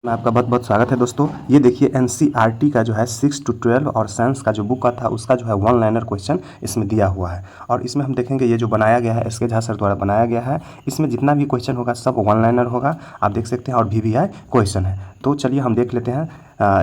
मैं आपका बहुत बहुत स्वागत है दोस्तों। ये देखिए एनसीईआरटी का जो है 6 to 12 और साइंस का जो बुक का था उसका जो है वन लाइनर क्वेश्चन इसमें दिया हुआ है। और इसमें हम देखेंगे ये जो बनाया गया है एसके झा सर द्वारा बनाया गया है। इसमें जितना भी क्वेश्चन होगा सब वन लाइनर होगा, आप देख सकते हैं, और VVI क्वेश्चन है। तो चलिए हम देख लेते हैं।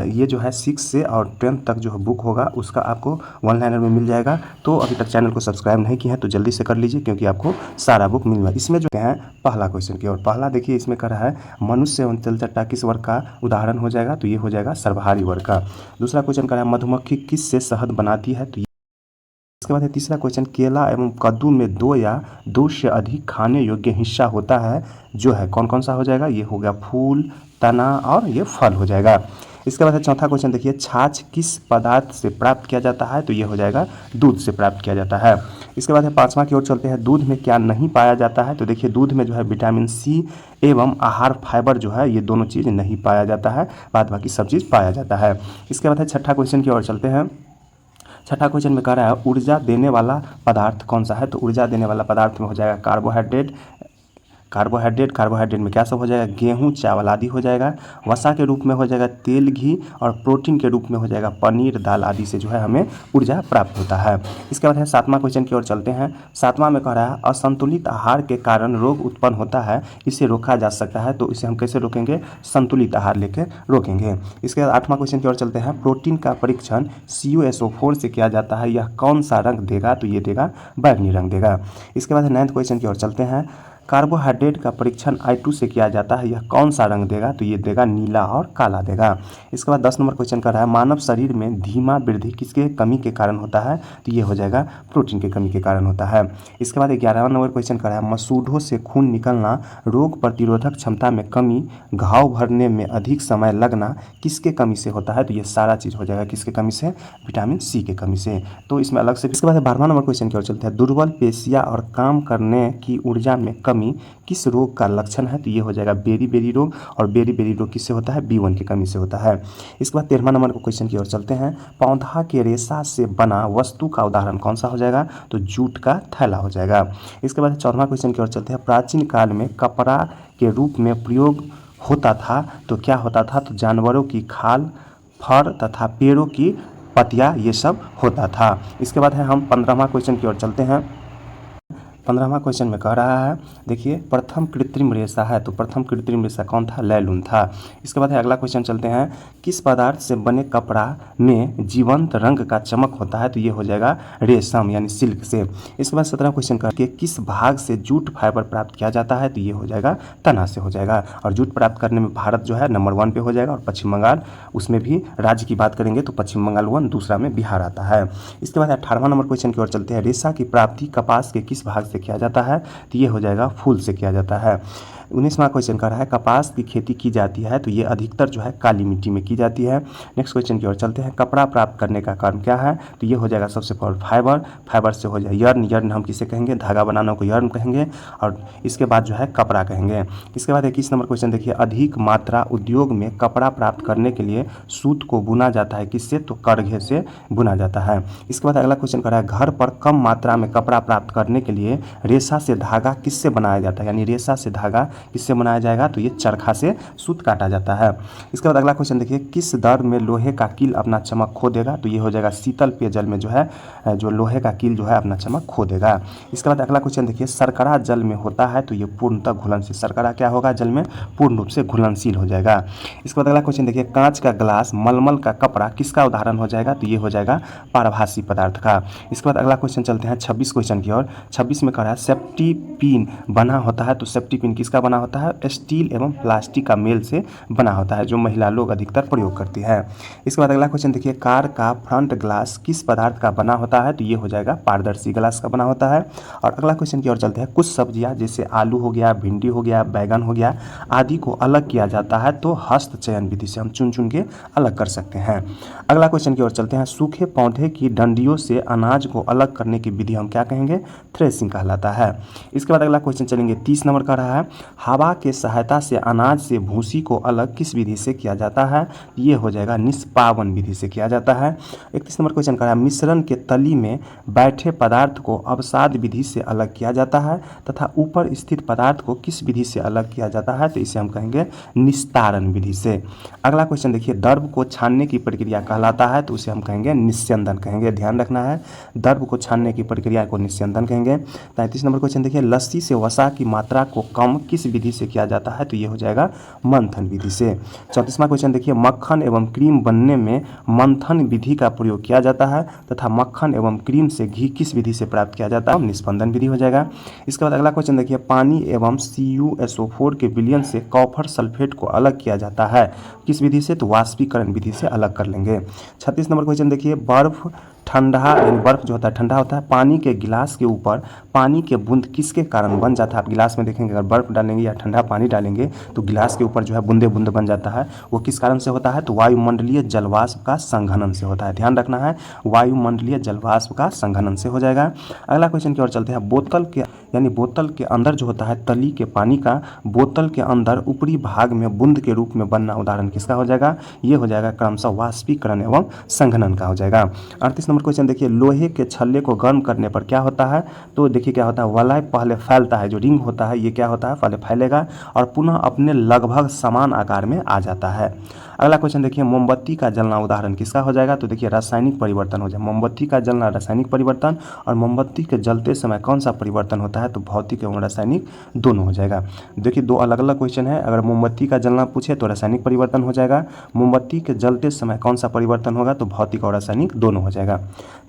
ये जो है 6 से और 10 तक जो बुक होगा उसका आपको वन लाइनर में मिल जाएगा। तो अभी तक चैनल को सब्सक्राइब नहीं किया है तो जल्दी से कर लीजिए, क्योंकि आपको सारा बुक मिल रहा है। इसमें जो है पहला क्वेश्चन की ओर, पहला देखिए इसमें कर रहा है मनुष्य एवं तिलचट्टा किस वर्ग का उदाहरण हो जाएगा, तो ये हो जाएगा सर्वहारी वर्ग का। दूसरा क्वेश्चन कर रहा है मधुमक्खी किस से शहद बनाती है, तो इसके बाद है तीसरा क्वेश्चन केला एवं कद्दू में दो या दो से अधिक खाने योग्य हिस्सा होता है, जो है कौन कौन सा हो जाएगा, ये हो गया फूल, तना और ये फल हो जाएगा। इसके बाद है चौथा क्वेश्चन देखिए छाछ किस पदार्थ से प्राप्त किया जाता है, तो ये हो जाएगा दूध से प्राप्त किया जाता है। इसके बाद है पांचवा की ओर चलते हैं दूध में क्या नहीं पाया जाता है, तो देखिए दूध में जो है विटामिन सी एवं आहार फाइबर जो है ये दोनों चीज़ नहीं पाया जाता है, बाद बाकी सब चीज़ पाया जाता है। इसके बाद है छठा क्वेश्चन की ओर चलते हैं। छठा क्वेश्चन में कह रहा है ऊर्जा देने वाला पदार्थ कौन सा है, तो ऊर्जा देने वाला पदार्थ में हो जाएगा कार्बोहाइड्रेट। कार्बोहाइड्रेट में क्या सब हो जाएगा, गेहूं, चावल आदि हो जाएगा। वसा के रूप में हो जाएगा तेल, घी, और प्रोटीन के रूप में हो जाएगा पनीर, दाल आदि से जो है हमें ऊर्जा प्राप्त होता है। इसके बाद है सातवां क्वेश्चन की ओर चलते हैं। सातवां में कह रहा है असंतुलित आहार के कारण रोग उत्पन्न होता है, इसे रोका जा सकता है, तो इसे हम कैसे रोकेंगे, संतुलित आहार लेकर रोकेंगे। इसके बाद आठवां क्वेश्चन की ओर चलते हैं प्रोटीन का परीक्षण CuSO4 से किया जाता है, यह कौन सा रंग देगा, तो ये देगा बैंगनी रंग देगा। इसके बाद नाइन्थ क्वेश्चन की ओर चलते हैं कार्बोहाइड्रेट का परीक्षण I2 से किया जाता है, यह कौन सा रंग देगा, तो ये देगा नीला और काला देगा। इसके बाद 10 नंबर क्वेश्चन कर रहा है मानव शरीर में धीमा वृद्धि किसके कमी के कारण होता है, तो ये हो जाएगा प्रोटीन की कमी के कारण होता है। इसके बाद 11वां नंबर क्वेश्चन कर रहा है मसूढ़ों से खून निकलना, रोग प्रतिरोधक क्षमता में कमी, घाव भरने में अधिक समय लगना किसके कमी से होता है, तो ये सारा चीज़ हो जाएगा किसके कमी से, विटामिन सी के कमी से। तो इसमें अलग से। इसके बाद 12वां नंबर क्वेश्चन की ओर चलते हैं दुर्बल पेशियां और काम करने की ऊर्जा में कमी किस रोग का लक्षण है, तो ये हो जाएगा बेरी रोग, और बेरी रोग किससे होता है, B1 की कमी से होता है। इसके बाद 13वां नंबर क्वेश्चन की ओर चलते हैं पौधा के रेशा से बना वस्तु का उदाहरण कौन सा हो जाएगा, तो जूट का थैला हो जाएगा। इसके बाद 14वां क्वेश्चन की ओर चलते हैं प्राचीन काल में कपड़ा के रूप में प्रयोग होता था, तो क्या होता था, तो जानवरों की खाल, फर तथा पेड़ों की पत्तियां ये सब होता था। इसके बाद है हम 15वां क्वेश्चन की ओर चलते हैं। 15वां क्वेश्चन में कह रहा है देखिए प्रथम कृत्रिम रेशा है, तो प्रथम कृत्रिम रेशा कौन था, लैलून था। इसके बाद है अगला क्वेश्चन चलते हैं किस पदार्थ से बने कपड़ा में जीवंत रंग का चमक होता है, तो ये हो जाएगा रेशम यानी सिल्क से। इसके बाद 17वां क्वेश्चन करके किस भाग से जूट फाइबर प्राप्त किया जाता है, तो ये हो जाएगा तना से हो जाएगा। और जूट प्राप्त करने में भारत जो है नंबर 1 पे हो जाएगा, और पश्चिम बंगाल, उसमें भी राज्य की बात करेंगे तो पश्चिम बंगाल 1, दूसरा में बिहार आता है। इसके बाद 18वां नंबर क्वेश्चन की ओर चलते हैं रेशा की प्राप्ति कपास के किस भाग से किया जाता है, तो ये हो जाएगा फूल से किया जाता है। 19वां क्वेश्चन कर रहा है कपास की खेती की जाती है, तो ये अधिकतर जो है काली मिट्टी में की जाती है। नेक्स्ट क्वेश्चन की ओर चलते हैं कपड़ा प्राप्त करने का कारण क्या है, तो ये हो जाएगा सबसे पहले फाइबर से हो जाए यर्न हम किसे कहेंगे, धागा बनाने को यर्न कहेंगे, और इसके बाद जो है कपड़ा कहेंगे। इसके बाद 21 नंबर क्वेश्चन देखिए अधिक मात्रा उद्योग में कपड़ा प्राप्त करने के लिए सूत को बुना जाता है किससे, तो करघे से बुना जाता है। इसके बाद अगला क्वेश्चन कर रहा है घर पर कम मात्रा में कपड़ा प्राप्त करने के लिए रेशा से धागा किससे बनाया जाता है, यानी रेशा से धागा किससे बनाया जाएगा, तो ये चरखा से सूत काटा जाता है। इसके बाद अगला क्वेश्चन देखिए किस दर में लोहे का कील अपना चमक खो देगा, तो ये हो जाएगा शीतल पेयजल में जो है जो लोहे का कील जो है अपना चमक खो देगा। इसके बाद अगला क्वेश्चन देखिए शर्करा जल में होता है, तो ये पूर्णतः घुलनशील, शर्करा क्या होगा जल में पूर्ण रूप से घुलनशील हो जाएगा। इसके बाद अगला क्वेश्चन देखिए कांच का ग्लास, मलमल का कपड़ा किसका उदाहरण हो जाएगा, तो ये हो जाएगा पारभासी पदार्थ का। इसके बाद अगला क्वेश्चन चलते हैं 26 क्वेश्चन की ओर। 26 में कह रहा है सेफ्टी पिन बना होता है, तो सेफ्टी पिन किसका बना होता है, स्टील एवं प्लास्टिक का मेल से बना होता है, जो महिला लोग अधिकतर प्रयोग करती है। इसके बाद अगला क्वेश्चन देखिए कार का फ्रंट ग्लास किस पदार्थ का बना होता है, तो ये हो जाएगा पारदर्शी ग्लास का बना होता है। और अगला क्वेश्चन की ओर चलते हैं कुछ सब्जियां जैसे आलू हो गया, भिंडी हो गया, बैगन हो गया आदि को अलग किया जाता है, तो हस्त चयन विधि से हम चुन चुन के अलग कर सकते हैं। अगला क्वेश्चन की ओर चलते हैं सूखे पौधे की डंडियों से अनाज को अलग करने की विधि हम क्या कहेंगे, थ्रेसिंग कहलाता है। इसके बाद अगला क्वेश्चन चलेंगे 30 नंबर का रहा है हवा के सहायता से अनाज से भूसी को अलग किस विधि से किया जाता है? ये हो जाएगा निष्पावन विधि से किया जाता है। 31 नंबर क्वेश्चन का है मिश्रण के तली में बैठे पदार्थ को अवसाद विधि से अलग किया जाता है तथा ऊपर स्थित पदार्थ को किस विधि से अलग किया जाता है? तो इसे हम कहेंगे निस्तारण विधि से। अगला क्वेश्चन देखिए, द्रव को छानने की प्रक्रिया कहलाता है, तो उसे हम कहेंगे निस्यंदन कहेंगे। ध्यान रखना है, द्रव को छानने की प्रक्रिया को निस्यंदन कहेंगे। 33 नंबर क्वेश्चन देखिए, लस्सी से वसा की मात्रा को कम किस विधि से किया जाता है? तो ये हो जाएगा मंथन विधि से। 34वां क्वेश्चन देखिए, मक्खन एवं क्रीम बनने में मंथन विधि का प्रयोग किया जाता है तथा मक्खन एवं क्रीम से घी किस विधि से प्राप्त किया जाता है? निस्पंदन विधि हो जाएगा। इसके बाद अगला क्वेश्चन देखिए, पानी एवं CuSO4 के विलयन से कॉपर सल्फेट को अलग किया जाता है किस विधि से? तो वाष्पीकरण विधि से अलग कर लेंगे। 36 नंबर क्वेश्चन देखिए, बर्फ ठंडा यानी बर्फ जो होता है ठंडा होता है, पानी के गिलास के ऊपर पानी के बूंद किसके कारण बन जाता है? आप गिलास में देखेंगे, अगर बर्फ डालेंगे या ठंडा पानी डालेंगे तो गिलास के ऊपर जो है बूंदे बूंद बन जाता है, वो किस कारण से होता है? तो वायुमंडलीय जलवाष्प का संघनन से होता है। ध्यान रखना है, वायुमंडलीय जलवाष्प का संघनन से हो जाएगा। अगला क्वेश्चन की ओर चलते हैं, बोतल के यानी बोतल के अंदर जो होता है तली के पानी का बोतल के अंदर ऊपरी भाग में बूंद के रूप में बनना उदाहरण किसका हो जाएगा? ये हो जाएगा क्रमशः वाष्पीकरण एवं संघनन का हो जाएगा। 38 नंबर क्वेश्चन देखिए, लोहे के छल्ले को गर्म करने पर क्या होता है? तो देखिए क्या होता है, वलय पहले फैलता है, जो रिंग होता है ये क्या होता है? पहले फैलेगा और पुनः अपने लगभग समान आकार में आ जाता है। अगला क्वेश्चन देखिए, मोमबत्ती का जलना उदाहरण किसका हो जाएगा? तो देखिए रासायनिक परिवर्तन हो जाए। मोमबत्ती का जलना रासायनिक परिवर्तन, और मोमबत्ती के जलते समय कौन सा परिवर्तन होता है? तो भौतिक एवं रासायनिक दोनों हो जाएगा। देखिए दो अलग अलग क्वेश्चन है, अगर मोमबत्ती का जलना पूछे तो रासायनिक परिवर्तन हो जाएगा, मोमबत्ती के जलते समय कौन सा परिवर्तन होगा? तो भौतिक और रासायनिक दोनों हो जाएगा।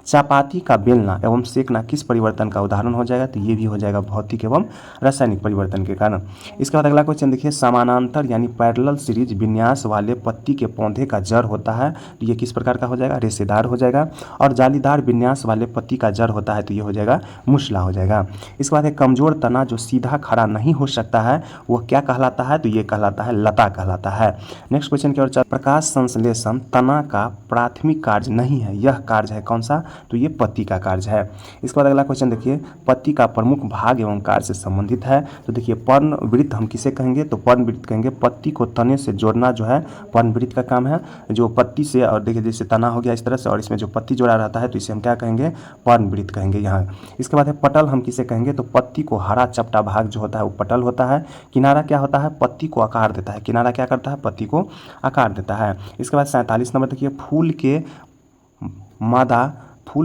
चपाती का बेलना एवं सेकना किस परिवर्तन का उदाहरण हो जाएगा? तो ये भी हो जाएगा भौतिक एवं रासायनिक परिवर्तन के कारण। इसके बाद अगला क्वेश्चन देखिए, समानांतर यानी पैरेलल सीरीज विन्यास वाले पत्ती के पौधे का जड़ होता है, तो ये किस प्रकार का हो जाएगा? रेशेदार हो जाएगा। और जालीदार विन्यास वाले पत्ती का जड़ होता है, तो ये हो जाएगा मुसला हो जाएगा। इसके बाद एक कमजोर तना जो सीधा खड़ा नहीं हो सकता है, वह क्या कहलाता है? तो ये कहलाता है लता कहलाता है। नेक्स्ट क्वेश्चन की ओर चल, प्रकाश संश्लेषण तना का प्राथमिक कार्य नहीं है, यह कार्य है कौन सा? तो ये पत्ती का कार्य है। इसके बाद अगला क्वेश्चन देखिए, पत्ती का प्रमुख भाग एवं कार्य से संबंधित है, तो देखिए पर्णवृत्त हम किसे कहेंगे? तो पर्णवृत्त कहेंगे पत्ती को तने से जोड़ना जो है पर्णवृत्त का काम है, जो पत्ती से, और देखिए जैसे तना हो गया इस तरह से, और इसमें जो पत्ती जोड़ा रहता है तो इसे हम क्या कहेंगे? पर्णवृत्त कहेंगे यहाँ। इसके बाद है पटल हम किसे कहेंगे? तो पत्ती को हरा चपटा भाग जो होता है वो पटल होता है। किनारा क्या होता है? पत्ती को आकार देता है, किनारा क्या करता है? पत्ती को आकार देता है। इसके बाद 47 नंबर देखिए, फूल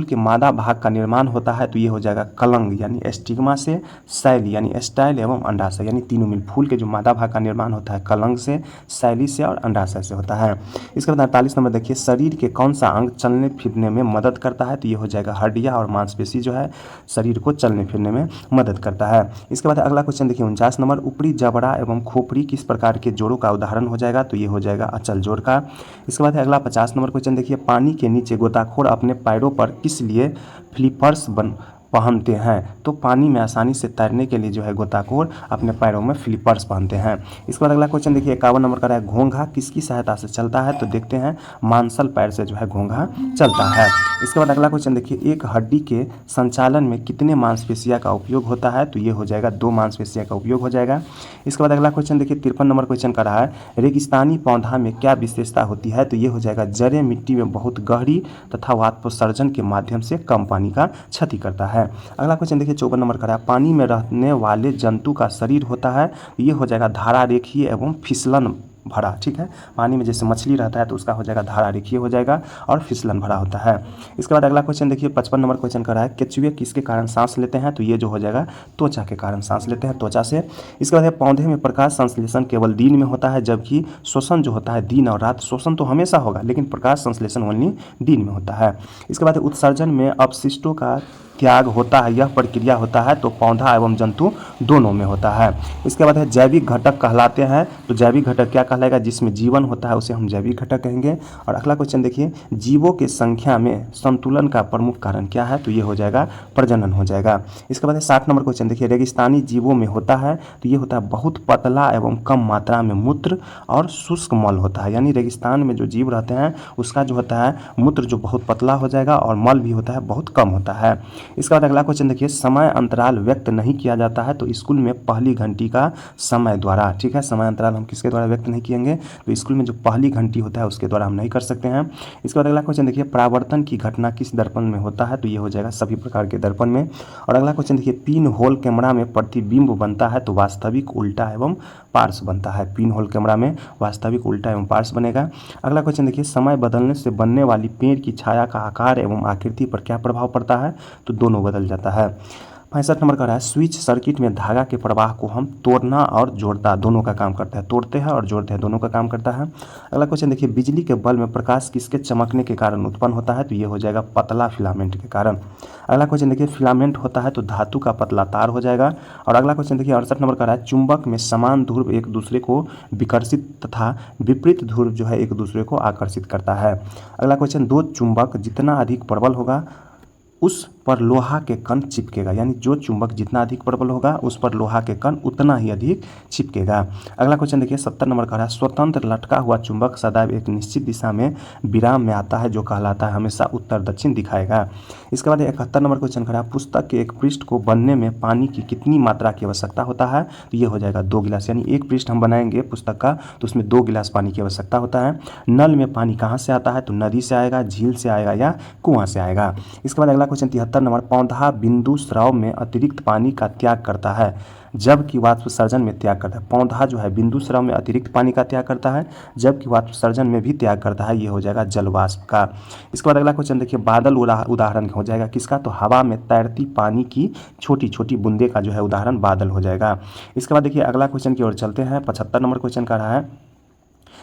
के मादा भाग का निर्माण होता है, तो ये हो जाएगा कलंग यानी एस्टिग्मा से, शैली यानी स्टाइल एवं अंडाशय यानी तीनों मिल। फूल के जो मादा भाग का निर्माण होता है कलंग से, शैली से और अंडाशय से होता है। इसके बाद 48 नंबर देखिए, शरीर के कौन सा अंग चलने फिरने में मदद करता है? तो ये हो जाएगा हड्डियाँ और मांसपेशी जो है शरीर को चलने फिरने में मदद करता है। इसके बाद अगला क्वेश्चन देखिए 49 नंबर, ऊपरी जबड़ा एवं खोपड़ी किस प्रकार के जोड़ों का उदाहरण हो जाएगा? तो ये हो जाएगा अचल जोड़ का। इसके बाद अगला 50 नंबर क्वेश्चन देखिए, पानी के नीचे गोताखोर अपने पैरों पर किस लिए फ्लिपर्स पहनते हैं? तो पानी में आसानी से तैरने के लिए जो है गोताखोर अपने पैरों में फ्लिपर्स पहनते हैं। इसके बाद अगला क्वेश्चन देखिए 51 नंबर का है, घोंघा किसकी सहायता से चलता है? तो देखते हैं मांसल पैर से जो है घोंघा चलता है। इसके बाद अगला क्वेश्चन देखिए, एक हड्डी के संचालन में कितने मांसपेशियां का उपयोग होता है? तो ये हो जाएगा 2 मांसपेशियां का उपयोग हो जाएगा। इसके बाद अगला क्वेश्चन देखिए 53 नंबर क्वेश्चन का रहा है, रेगिस्तानी पौधा में क्या विशेषता होती है? तो ये हो जाएगा जड़ें मिट्टी में बहुत गहरी तथा वाष्पोत्सर्जन के माध्यम से कम पानी का क्षति करता है। अगला क्वेश्चन देखिए 54 नंबर का है, पानी में रहने वाले जंतु का शरीर होता है, ये हो जाएगा धारा रेखीय एवं फिसलन भरा। ठीक है, पानी में जैसे मछली रहता है तो उसका हो जाएगा धारा रेखीय हो जाएगा और फिसलन भरा होता है। इसके बाद अगला क्वेश्चन देखिए 55 नंबर क्वेश्चन का है, केचुए किसके कारण सांस लेते हैं? तो ये जो हो जाएगा त्वचा के कारण सांस लेते हैं, त्वचा से। इसके बाद पौधे में प्रकाश संश्लेषण केवल दिन में होता है, जबकि श्वसन जो होता है दिन और रात। श्वसन तो हमेशा होगा लेकिन प्रकाश संश्लेषण ओनली दिन में होता है। इसके बाद उत्सर्जन में अपशिष्टों का त्याग होता है, यह प्रक्रिया होता है तो पौधा एवं जंतु दोनों में होता है। इसके बाद है जैविक घटक कहलाते हैं, तो जैविक घटक क्या कहलाएगा? जिसमें जीवन होता है उसे हम जैविक घटक कहेंगे। और अगला क्वेश्चन देखिए, जीवों के संख्या में संतुलन का प्रमुख कारण क्या है? तो ये हो जाएगा प्रजनन हो जाएगा। इसके बाद 60 नंबर क्वेश्चन देखिए, रेगिस्तानी जीवों में होता है, तो ये होता है बहुत पतला एवं कम मात्रा में मूत्र और शुष्क मल होता है, यानी रेगिस्तान में जो जीव रहते हैं उसका जो होता है मूत्र जो बहुत पतला हो जाएगा और मल भी होता है बहुत कम होता है। इसके बाद अगला क्वेश्चन देखिए, समय अंतराल व्यक्त नहीं किया जाता है तो स्कूल में पहली घंटी का समय द्वारा। ठीक है, समय अंतराल हम किसके द्वारा व्यक्त नहीं किएंगे, तो स्कूल में जो पहली घंटी होता है उसके द्वारा हम नहीं कर सकते हैं। इसके बाद अगला क्वेश्चन देखिए, परावर्तन की घटना किस दर्पण में होता है, तो ये हो जाएगा सभी प्रकार के दर्पण में। और अगला क्वेश्चन देखिए, पिन होल कैमरा में प्रतिबिंब बनता है तो वास्तविक, उल्टा एवं पार्श्व बनता है। पिन होल कैमरा में वास्तविक, उल्टा एवं पार्श्व बनेगा। अगला क्वेश्चन देखिए, समय बदलने से बनने वाली पेड़ की छाया का आकार एवं आकृति पर क्या प्रभाव पड़ता है, तो दोनों बदल जाता है। 65 नंबर का रहा है, स्विच सर्किट में धागा के प्रवाह को हम तोड़ना और जोड़ता दोनों का काम करता है। तोड़ते हैं और जोड़ते हैं, दोनों का काम करता है। अगला क्वेश्चन देखिए, बिजली के बल्ब में प्रकाश किसके चमकने के कारण उत्पन्न होता है, तो ये हो जाएगा पतला फिलामेंट के कारण। अगला क्वेश्चन देखिए, फिलामेंट होता है तो धातु का पतला तार हो जाएगा। और अगला क्वेश्चन देखिए 68 नंबर का रहा है, चुंबक में समान ध्रुव एक दूसरे को विकर्षित तथा विपरीत ध्रुव जो है एक दूसरे को आकर्षित करता है। अगला क्वेश्चन, दो चुंबक जितना अधिक प्रबल होगा उस पर लोहा के कण चिपकेगा, यानी जो चुंबक जितना अधिक प्रबल होगा उस पर लोहा के कण उतना ही अधिक चिपकेगा। अगला क्वेश्चन देखिए 70 नंबर का है, स्वतंत्र लटका हुआ चुंबक सदैव एक निश्चित दिशा में विराम में आता है जो कहलाता है हमेशा उत्तर दक्षिण दिखाएगा। इसके बाद 71 नंबर क्वेश्चन खड़ा, पुस्तक के एक पृष्ठ को बनने में पानी की कितनी मात्रा की आवश्यकता होता है, तो ये हो जाएगा 2 गिलास, यानी एक पृष्ठ हम बनाएंगे पुस्तक का तो उसमें 2 गिलास पानी की आवश्यकता होता है। नल में पानी कहाँ से आता है, तो नदी से आएगा, झील से आएगा या कुआं से आएगा। इसके बाद अगला क्वेश्चन 73 नंबर, पौधा बिंदु स्राव में अतिरिक्त पानी का त्याग करता है जबकि वाष्पसर्जन में त्याग करता है। पौधा जो है बिंदु स्राव में अतिरिक्त पानी का त्याग करता है जबकि वाष्पसर्जन में भी त्याग करता है, ये हो जाएगा जल वाष्प का। इसके बाद अगला क्वेश्चन देखिए, बादल उदाहरण हो जाएगा किसका, तो हवा में तैरती पानी की छोटी छोटी बूंदे का जो है उदाहरण बादल हो जाएगा। इसके बाद देखिए अगला क्वेश्चन की ओर चलते हैं। 75 नंबर क्वेश्चन का रहा है,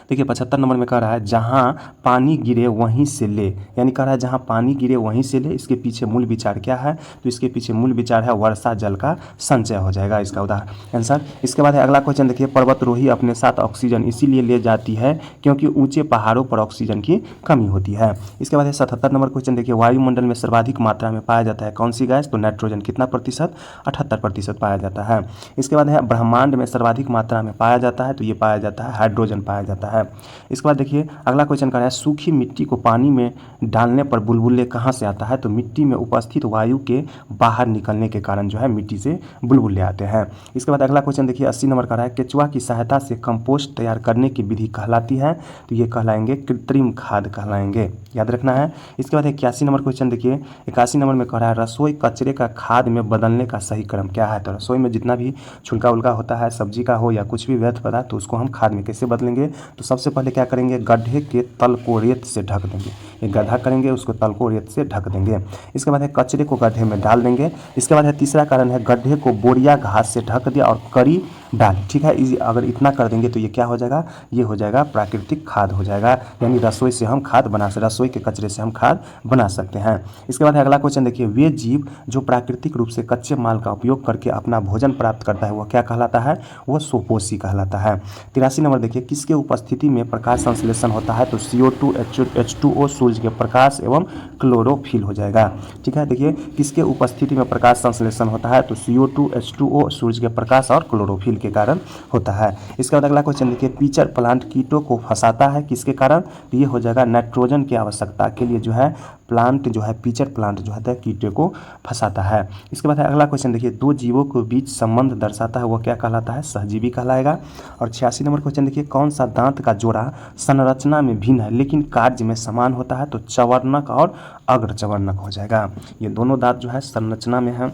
देखिए 75 नंबर में कह रहा है, जहाँ पानी गिरे वहीं से ले, यानी कह रहा है जहाँ पानी गिरे वहीं से ले। इसके पीछे मूल विचार क्या है, तो इसके पीछे मूल विचार है वर्षा जल का संचय हो जाएगा इसका उदाहरण आंसर। इसके बाद है अगला क्वेश्चन देखिए, पर्वतरोही अपने साथ ऑक्सीजन इसीलिए ले जाती है क्योंकि ऊंचे पहाड़ों पर ऑक्सीजन की कमी होती है। इसके बाद है 77 नंबर क्वेश्चन देखिए, वायुमंडल में सर्वाधिक मात्रा में पाया जाता है कौन सी गैस, तो नाइट्रोजन कितना प्रतिशत, 78% पाया जाता है। इसके बाद है ब्रह्मांड में सर्वाधिक मात्रा में पाया जाता है, तो ये पाया जाता है हाइड्रोजन पाया जाता है। इसके बाद देखिए अगला क्वेश्चन का है, सूखी मिट्टी को पानी में डालने पर बुलबुले कहाँ से आता है, तो मिट्टी में उपस्थित वायु के बाहर निकलने के कारण जो है मिट्टी से बुलबुले आते हैं। इसके बाद अगला क्वेश्चन देखिए 80 नंबर का है, केचुआ की सहायता से कंपोस्ट तैयार करने की विधि कहलाती है, तो ये कहलाएंगे कृत्रिम खाद कहलाएंगे, याद रखना है। इसके बाद 81 नंबर क्वेश्चन देखिए 81 नंबर में कह रहा है, रसोई कचरे का खाद में बदलने का सही क्रम क्या है, तो रसोई में जितना भी छिलका उल्का होता है सब्जी का हो या कुछ भी व्यर्थ पदार्थ तो उसको हम खाद में कैसे बदलेंगे, तो सबसे पहले क्या करेंगे, गड्ढे के तल को रेत से ढक देंगे, एक गड्ढा करेंगे उसको तल को रेत से ढक देंगे। इसके बाद है कचरे को गड्ढे में डाल देंगे। इसके बाद है तीसरा कारण है, गड्ढे को बोरिया घास से ढक दिया और करी डाल, ठीक है, अगर इतना कर देंगे तो ये क्या हो जाएगा, ये हो जाएगा प्राकृतिक खाद हो जाएगा, यानी रसोई से हम खाद बना सकते, रसोई के कचरे से हम खाद बना सकते हैं। इसके बाद अगला क्वेश्चन देखिए, वे जीव जो प्राकृतिक रूप से कच्चे माल का उपयोग करके अपना भोजन प्राप्त करता है वो क्या कहलाता है, वो सुपोषी कहलाता है। 83 नंबर देखिए, किसके उपस्थिति में प्रकाश संश्लेषण होता है, तो CO2 H2O सूर्य के प्रकाश एवं क्लोरोफिल हो जाएगा, ठीक है। देखिए किसके उपस्थिति में प्रकाश संश्लेषण होता है, तो CO2 H2O सूर्य के प्रकाश और क्लोरोफिल के कारण होता है। इसके बाद अगला क्वेश्चन देखिए, पीचर प्लांट कीटों को फंसाता है किसके कारण, तो ये हो जाएगा नाइट्रोजन की आवश्यकता के लिए जो है प्लांट जो है पीचर प्लांट जो है कीटों को फंसाता है। इसके बाद अगला क्वेश्चन देखिए, दो जीवों के बीच संबंध दर्शाता है वो क्या कहलाता है, सहजीवी कहलाएगा। और 86 नंबर क्वेश्चन देखिए, कौन सा दांत का जोड़ा संरचना में भिन्न है लेकिन कार्य में समान होता है, तो चवर्णक और अग्रचवर्णक हो जाएगा। ये दोनों दांत जो है संरचना में है,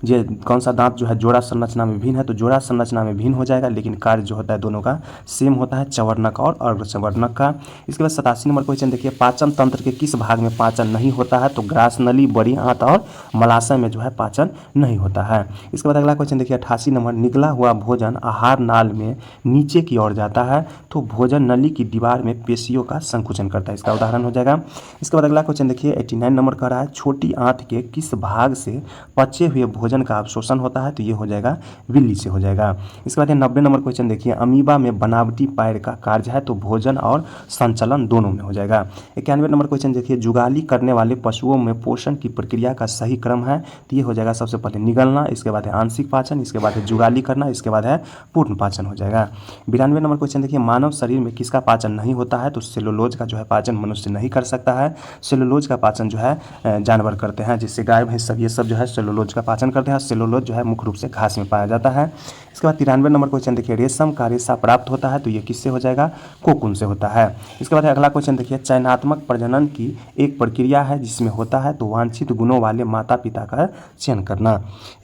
ये कौन सा दांत जो है जोड़ा संरचना में भिन्न है, तो जोड़ा संरचना में भिन्न हो जाएगा लेकिन कार्य जो होता है दोनों का सेम होता है, चवर्णक और अर्धचवर्णक का। इसके बाद 87 नंबर क्वेश्चन देखिए, पाचन तंत्र के किस भाग में पाचन नहीं होता है, तो ग्रास नली, बड़ी आंत और मलाशय में जो है पाचन नहीं होता है। इसके बाद अगला क्वेश्चन देखिए 88 नंबर, निगला हुआ भोजन आहार नाल में नीचे की ओर जाता है तो भोजन नली की दीवार में पेशियों का संकुचन करता है, इसका उदाहरण हो जाएगा। इसके बाद अगला क्वेश्चन देखिए 89 नंबर कह रहा है, छोटी आंत के किस भाग से पचे हुए भोजन का अवशोषण होता है, तो ये हो जाएगा बिल्ली से हो जाएगा। इसके बाद 90 नंबर क्वेश्चन देखिए, अमीबा में बनावटी पैर का कार्य है, तो भोजन और संचलन दोनों में हो जाएगा। 91 नंबर क्वेश्चन देखिए, जुगाली करने वाले पशुओं में पोषण की प्रक्रिया का सही क्रम है, तो ये हो जाएगा सबसे पहले निगलना, इसके बाद है आंशिक पाचन, इसके बाद है जुगाली करना, इसके बाद है पूर्ण पाचन हो जाएगा। 92 नंबर क्वेश्चन देखिए, मानव शरीर में किसका पाचन नहीं होता है, तो सेलुलोज का जो है पाचन मनुष्य नहीं कर सकता है। सेलुलोज का पाचन जो है जानवर करते हैं, जिससे गाय भैंस सब ये सब जो है सेलुलोज का पाचन करते हैं। सेलुलोज जो है मुख्य रूप से घास में पाया जाता है। इसके बाद 93 नंबर क्वेश्चन देखिए, रेशम का रेशा प्राप्त होता है, तो ये किससे हो जाएगा, कोकून से होता है। इसके बाद अगला क्वेश्चन देखिए, चयनात्मक प्रजनन की एक प्रक्रिया है जिसमें होता है तो वांछित गुणों वाले माता पिता का चयन करना।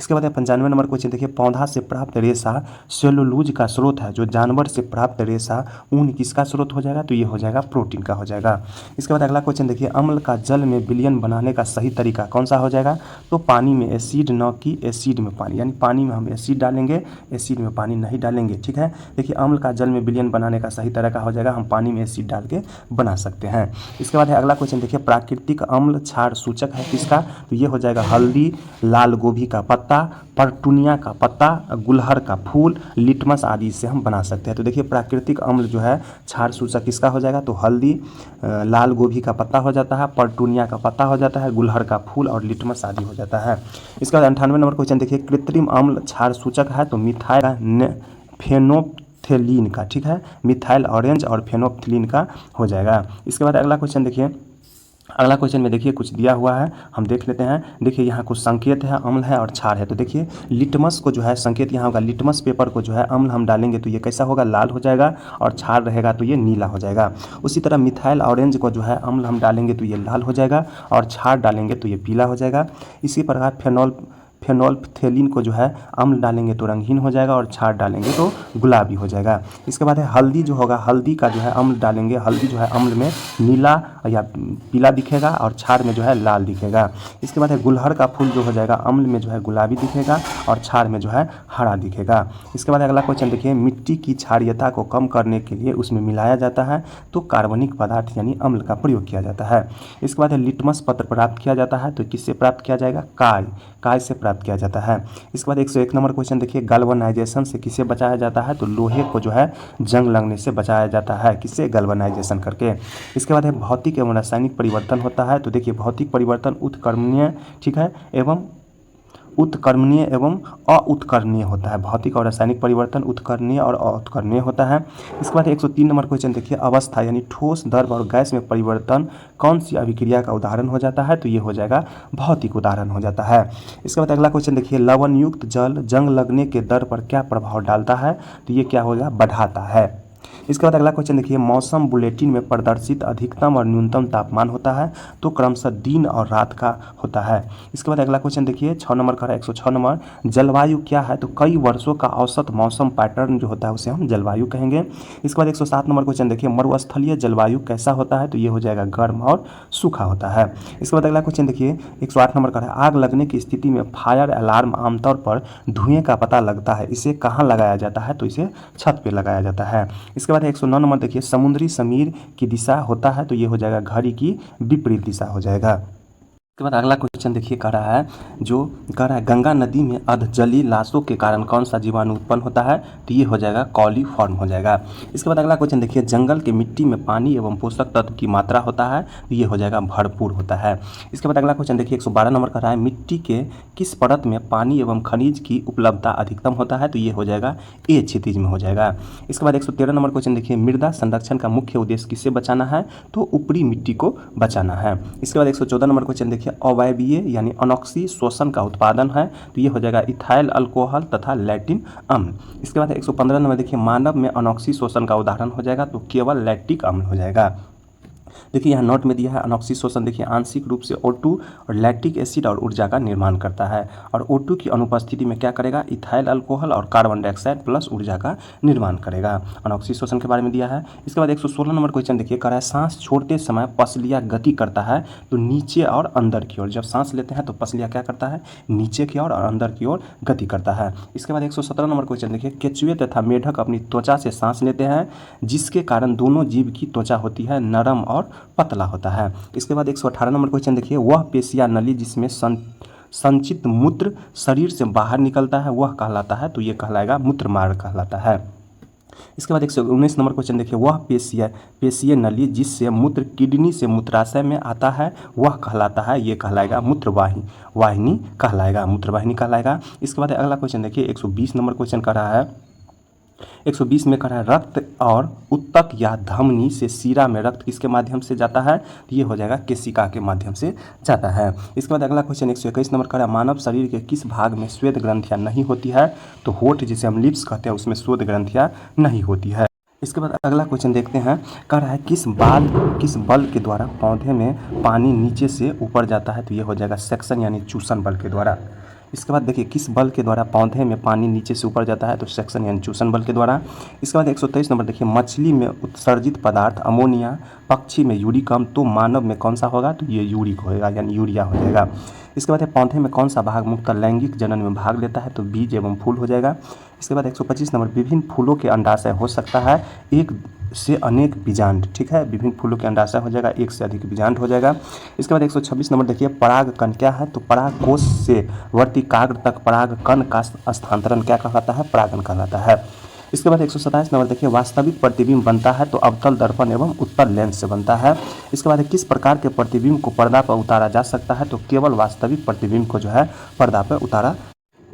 इसके बाद 95 नंबर क्वेश्चन देखिए, पौधा से प्राप्त रेशा सेलुलोज का स्रोत है, जो जानवर से प्राप्त रेशा ऊन किसका स्रोत हो जाएगा, तो ये हो जाएगा प्रोटीन का हो जाएगा। इसके बाद अगला क्वेश्चन देखिए, अम्ल का जल में विलयन बनाने का सही तरीका कौन सा हो जाएगा, तो पानी में एसिड न कि एसिड में पानी, यानी पानी में हम एसिड डालेंगे, एसिड में पानी नहीं डालेंगे। ठीक है, देखिए अम्ल का जल में विलयन बनाने का सही तरीका हो जाएगा, हम पानी में एसिड डाल के बना सकते हैं। इसके बाद अगला क्वेश्चन देखिए, प्राकृतिक अम्ल क्षार सूचक है किसका, तो ये हो जाएगा हल्दी, लाल गोभी का पत्ता, परटूनिया का पत्ता, गुलहर का फूल, लिटमस आदि से हम बना सकते हैं। तो देखिए प्राकृतिक अम्ल जो है क्षार सूचक किसका हो जाएगा, तो हल्दी, लाल गोभी का पत्ता हो जाता है, परटूनिया का पत्ता हो जाता है, गुलहर का फूल और लिटमस आदि हो जाता है। इसके बाद 98 नंबर क्वेश्चन देखिए, कृत्रिम अम्ल क्षार सूचक है, तो मिथाइल फेनोप्थेलीन का, ठीक है, मिथाइल ऑरेंज और फेनोप्थेलीन का हो जाएगा। इसके बाद अगला क्वेश्चन देखिए, अगला क्वेश्चन में देखिए कुछ दिया हुआ है, हम देख लेते हैं। देखिए यहाँ कुछ संकेत है, अम्ल है और क्षार है। तो देखिए लिटमस को जो है संकेत यहाँ होगा, लिटमस पेपर को जो है अम्ल हम डालेंगे तो ये कैसा होगा, लाल हो जाएगा, और क्षार रहेगा तो ये नीला हो जाएगा। उसी तरह मिथाइल ऑरेंज को जो है अम्ल हम डालेंगे तो ये लाल हो जाएगा, और क्षार डालेंगे तो ये पीला हो जाएगा। इसी प्रकार फेनोल्फथेलीन को जो है अम्ल डालेंगे तो रंगहीन हो जाएगा, और क्षार डालेंगे तो गुलाबी हो जाएगा। इसके बाद है हल्दी जो होगा, हल्दी का जो है अम्ल डालेंगे, हल्दी जो है अम्ल में नीला या पीला दिखेगा, और क्षार में जो है लाल दिखेगा। इसके बाद है गुलहर का फूल जो हो जाएगा, अम्ल में जो है गुलाबी दिखेगा, और क्षार में जो है हरा दिखेगा। इसके बाद अगला क्वेश्चन देखिए, मिट्टी की क्षारीयता को कम करने के लिए उसमें मिलाया जाता है तो कार्बनिक पदार्थ यानी अम्ल का प्रयोग किया जाता है। इसके बाद है लिटमस पत्र प्राप्त किया जाता है, तो किससे प्राप्त किया जाएगा, काय से प्राप्त किया जाता है। इसके बाद 101 नंबर क्वेश्चन देखिए, गैल्वेनाइजेशन से किसे बचाया जाता है, तो लोहे को जो है जंग लगने से बचाया जाता है, किससे, गैल्वेनाइजेशन करके। इसके बाद है भौतिक एवं रासायनिक परिवर्तन होता है, तो देखिए भौतिक परिवर्तन उत्कर्मणीय, ठीक है, एवं उत्कर्मणीय एवं अउत्कर्मणीय होता है। भौतिक और रासायनिक परिवर्तन उत्कर्मणीय और अउत्कर्मणीय होता है। इसके बाद 103 नंबर क्वेश्चन देखिए, अवस्था यानी ठोस, द्रव और गैस में परिवर्तन कौन सी अभिक्रिया का उदाहरण हो जाता है, तो ये हो जाएगा भौतिक उदाहरण हो जाता है। इसके बाद अगला क्वेश्चन देखिए, लवण युक्त जल जंग लगने के दर पर क्या प्रभाव डालता है, तो ये क्या होगा, बढ़ाता है। इसके बाद अगला क्वेश्चन देखिए, मौसम बुलेटिन में प्रदर्शित अधिकतम और न्यूनतम तापमान होता है तो क्रमशः दिन और रात का होता है। इसके बाद अगला क्वेश्चन देखिए 6 नंबर का 106 नंबर, जलवायु क्या है, तो कई वर्षों का औसत मौसम पैटर्न जो होता है उसे हम जलवायु कहेंगे। इसके बाद 107 नंबर क्वेश्चन देखिए, मरुस्थलीय जलवायु कैसा होता है, तो ये हो जाएगा गर्म और सूखा होता है। इसके बाद अगला क्वेश्चन देखिए 108 नंबर का है, आग लगने की स्थिति में फायर अलार्म आमतौर पर धुएं का पता लगता है, इसे कहाँ लगाया जाता है, तो इसे छत पर लगाया जाता है। इसके बाद 109 नंबर देखिए, समुद्री समीर की दिशा होता है, तो ये हो जाएगा घड़ी की विपरीत दिशा हो जाएगा। उसके बाद अगला क्वेश्चन देखिए कह रहा है गंगा नदी में अधजलीय लाशों के कारण कौन सा जीवाणु उत्पन्न होता है, तो ये हो जाएगा कॉलीफॉर्म हो जाएगा। इसके बाद अगला क्वेश्चन देखिए, जंगल के मिट्टी में पानी एवं पोषक तत्व की मात्रा होता है, तो ये हो जाएगा भरपूर होता है। इसके बाद अगला क्वेश्चन देखिए 112 नंबर का है, मिट्टी के किस परत में पानी एवं खनिज की उपलब्धता अधिकतम होता है, तो ये हो जाएगा ए क्षितिज में हो जाएगा। इसके बाद 113 नंबर क्वेश्चन देखिए, मृदा संरक्षण का मुख्य उद्देश्य किससे बचाना है, तो ऊपरी मिट्टी को बचाना है। इसके बाद 114 नंबर क्वेश्चन देखिए, अवायवीय यानी अनॉक्सी शोषण का उत्पादन है, तो ये हो जाएगा इथाइल अल्कोहल तथा लैक्टिन अम्ल। इसके बाद 115 नंबर देखिए, मानव में अनॉक्सी शोषण का उदाहरण हो जाएगा, तो केवल लैक्टिक अम्ल हो जाएगा। देखिए यहाँ नोट में दिया है, अनॉक्सी शोषण देखिए आंशिक रूप से O2 और लैक्टिक एसिड और ऊर्जा का निर्माण करता है, और O2 की अनुपस्थिति में क्या करेगा, इथाइल अल्कोहल और कार्बन डाइऑक्साइड प्लस ऊर्जा का निर्माण करेगा। अनॉक्सी शोषण के बारे में दिया है। इसके बाद 116 नंबर क्वेश्चन देखिए कह रहा है, सांस छोड़ते समय पसलियाँ गति करता है, तो नीचे और अंदर की ओर। जब सांस लेते हैं तो पसलियाँ क्या करता है, नीचे की ओर और अंदर की ओर गति करता है। इसके बाद 117 नंबर क्वेश्चन देखिए, केचुए तथा मेढक अपनी त्वचा से सांस लेते हैं, जिसके कारण दोनों जीव की त्वचा होती है नरम और पतला होता है। इसके बाद 118 नंबर क्वेश्चन देखिए, वह पेशिया नली जिसमें संचित मूत्र शरीर से बाहर निकलता है वह कहलाता है, तो ये कहलाएगा मूत्र मार्ग कहलाता है। इसके बाद 119 नंबर क्वेश्चन देखिए, वह पेशीय नली जिससे मूत्र किडनी से मूत्राशय में आता है वह कहलाता है, ये कहलाएगा मूत्रवाहिनी कहलाएगा, मूत्रवाहिनी कहलाएगा। इसके बाद अगला क्वेश्चन देखिए 120 नंबर क्वेश्चन कर रहा है, 120 में कह रहा है रक्त और उत्तक या धमनी से शिरा में रक्त किसके माध्यम से जाता है, तो ये हो जाएगा केशिका के माध्यम से जाता है। इसके बाद अगला क्वेश्चन 121 नंबर कह रहा है मानव शरीर के किस भाग में श्वेत ग्रंथियां नहीं होती है, तो होठ जिसे हम लिप्स कहते हैं उसमें श्वेत ग्रंथियां नहीं होती है। इसके बाद अगला क्वेश्चन देखते हैं, कह रहा है किस बल के द्वारा पौधे में पानी नीचे से ऊपर जाता है, तो ये हो जाएगा सेक्शन यानी चूसन बल के द्वारा। इसके बाद देखिए किस बल के द्वारा पौधे में पानी नीचे से ऊपर जाता है, तो सेक्शन यानी चूसन बल के द्वारा। इसके बाद 123 नंबर देखिए मछली में उत्सर्जित पदार्थ अमोनिया, पक्षी में यूरिक अम्ल, तो मानव में कौन सा होगा, तो ये यूरिक होगा यानी यूरिया हो जाएगा। इसके बाद पौधे में कौन सा भाग मुख्यतः लैंगिक जनन में भाग लेता है, तो बीज एवं फूल हो जाएगा। इसके बाद 125 नंबर विभिन्न फूलों के अंडाशय हो सकता है एक से अनेक बीजांड, ठीक है, विभिन्न फूलों के अंडाशय हो जाएगा, एक से अधिक बीजांड हो जाएगा। इसके बाद 126 नंबर देखिए परागकण क्या है, तो पराग कोश से वर्तिकाग्र तक परागकण का स्थानांतरण क्या कहलाता है, परागण कहलाता है। इसके बाद 127 नंबर देखिए वास्तविक प्रतिबिंब बनता है, तो अवतल दर्पण एवं उत्तल लेंस से बनता है। इसके बाद किस प्रकार के प्रतिबिंब को पर्दा पर उतारा जा सकता है, तो केवल वास्तविक प्रतिबिंब को जो है पर्दा पर उतारा।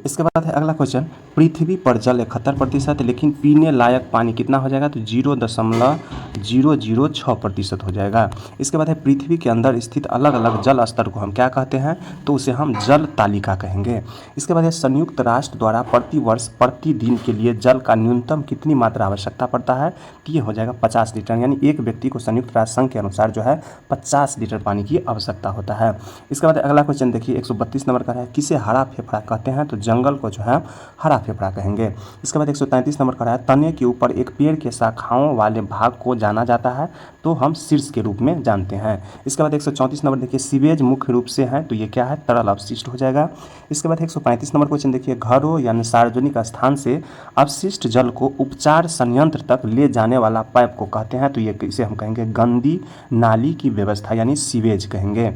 इसके बाद है अगला क्वेश्चन, पृथ्वी पर जल 71% लेकिन पीने लायक पानी कितना हो जाएगा, तो 0.006% हो जाएगा। इसके बाद है पृथ्वी के अंदर स्थित अलग अलग जल स्तर को हम क्या कहते हैं, तो उसे हम जल तालिका कहेंगे। इसके बाद है संयुक्त राष्ट्र द्वारा प्रतिवर्ष प्रतिदिन के लिए जल का न्यूनतम कितनी मात्रा आवश्यकता पड़ता है, तो ये हो जाएगा 50 लीटर, यानी एक व्यक्ति को संयुक्त राष्ट्र संघ के अनुसार जो है 50 लीटर पानी की आवश्यकता होता है। इसके बाद अगला क्वेश्चन देखिए 132 नंबर का है किसे हरा फेफड़ा कहते हैं, तो जंगल को जो है हरा फेफड़ा कहेंगे। इसके बाद 133 नंबर का है तने के ऊपर एक पेड़ के शाखाओं वाले भाग को जाना जाता है, तो हम शीर्ष के रूप में जानते हैं। इसके बाद 134 नंबर देखिए सीवेज मुख्य रूप से है, तो ये क्या है, तरल अपशिष्ट हो जाएगा। इसके बाद 135 नंबर क्वेश्चन देखिए घरों यानी सार्वजनिक स्थान से अपशिष्ट जल को उपचार संयंत्र तक ले जाने वाला पाइप को कहते हैं, तो ये इसे हम कहेंगे गंदी नाली की व्यवस्था यानी सीवेज कहेंगे।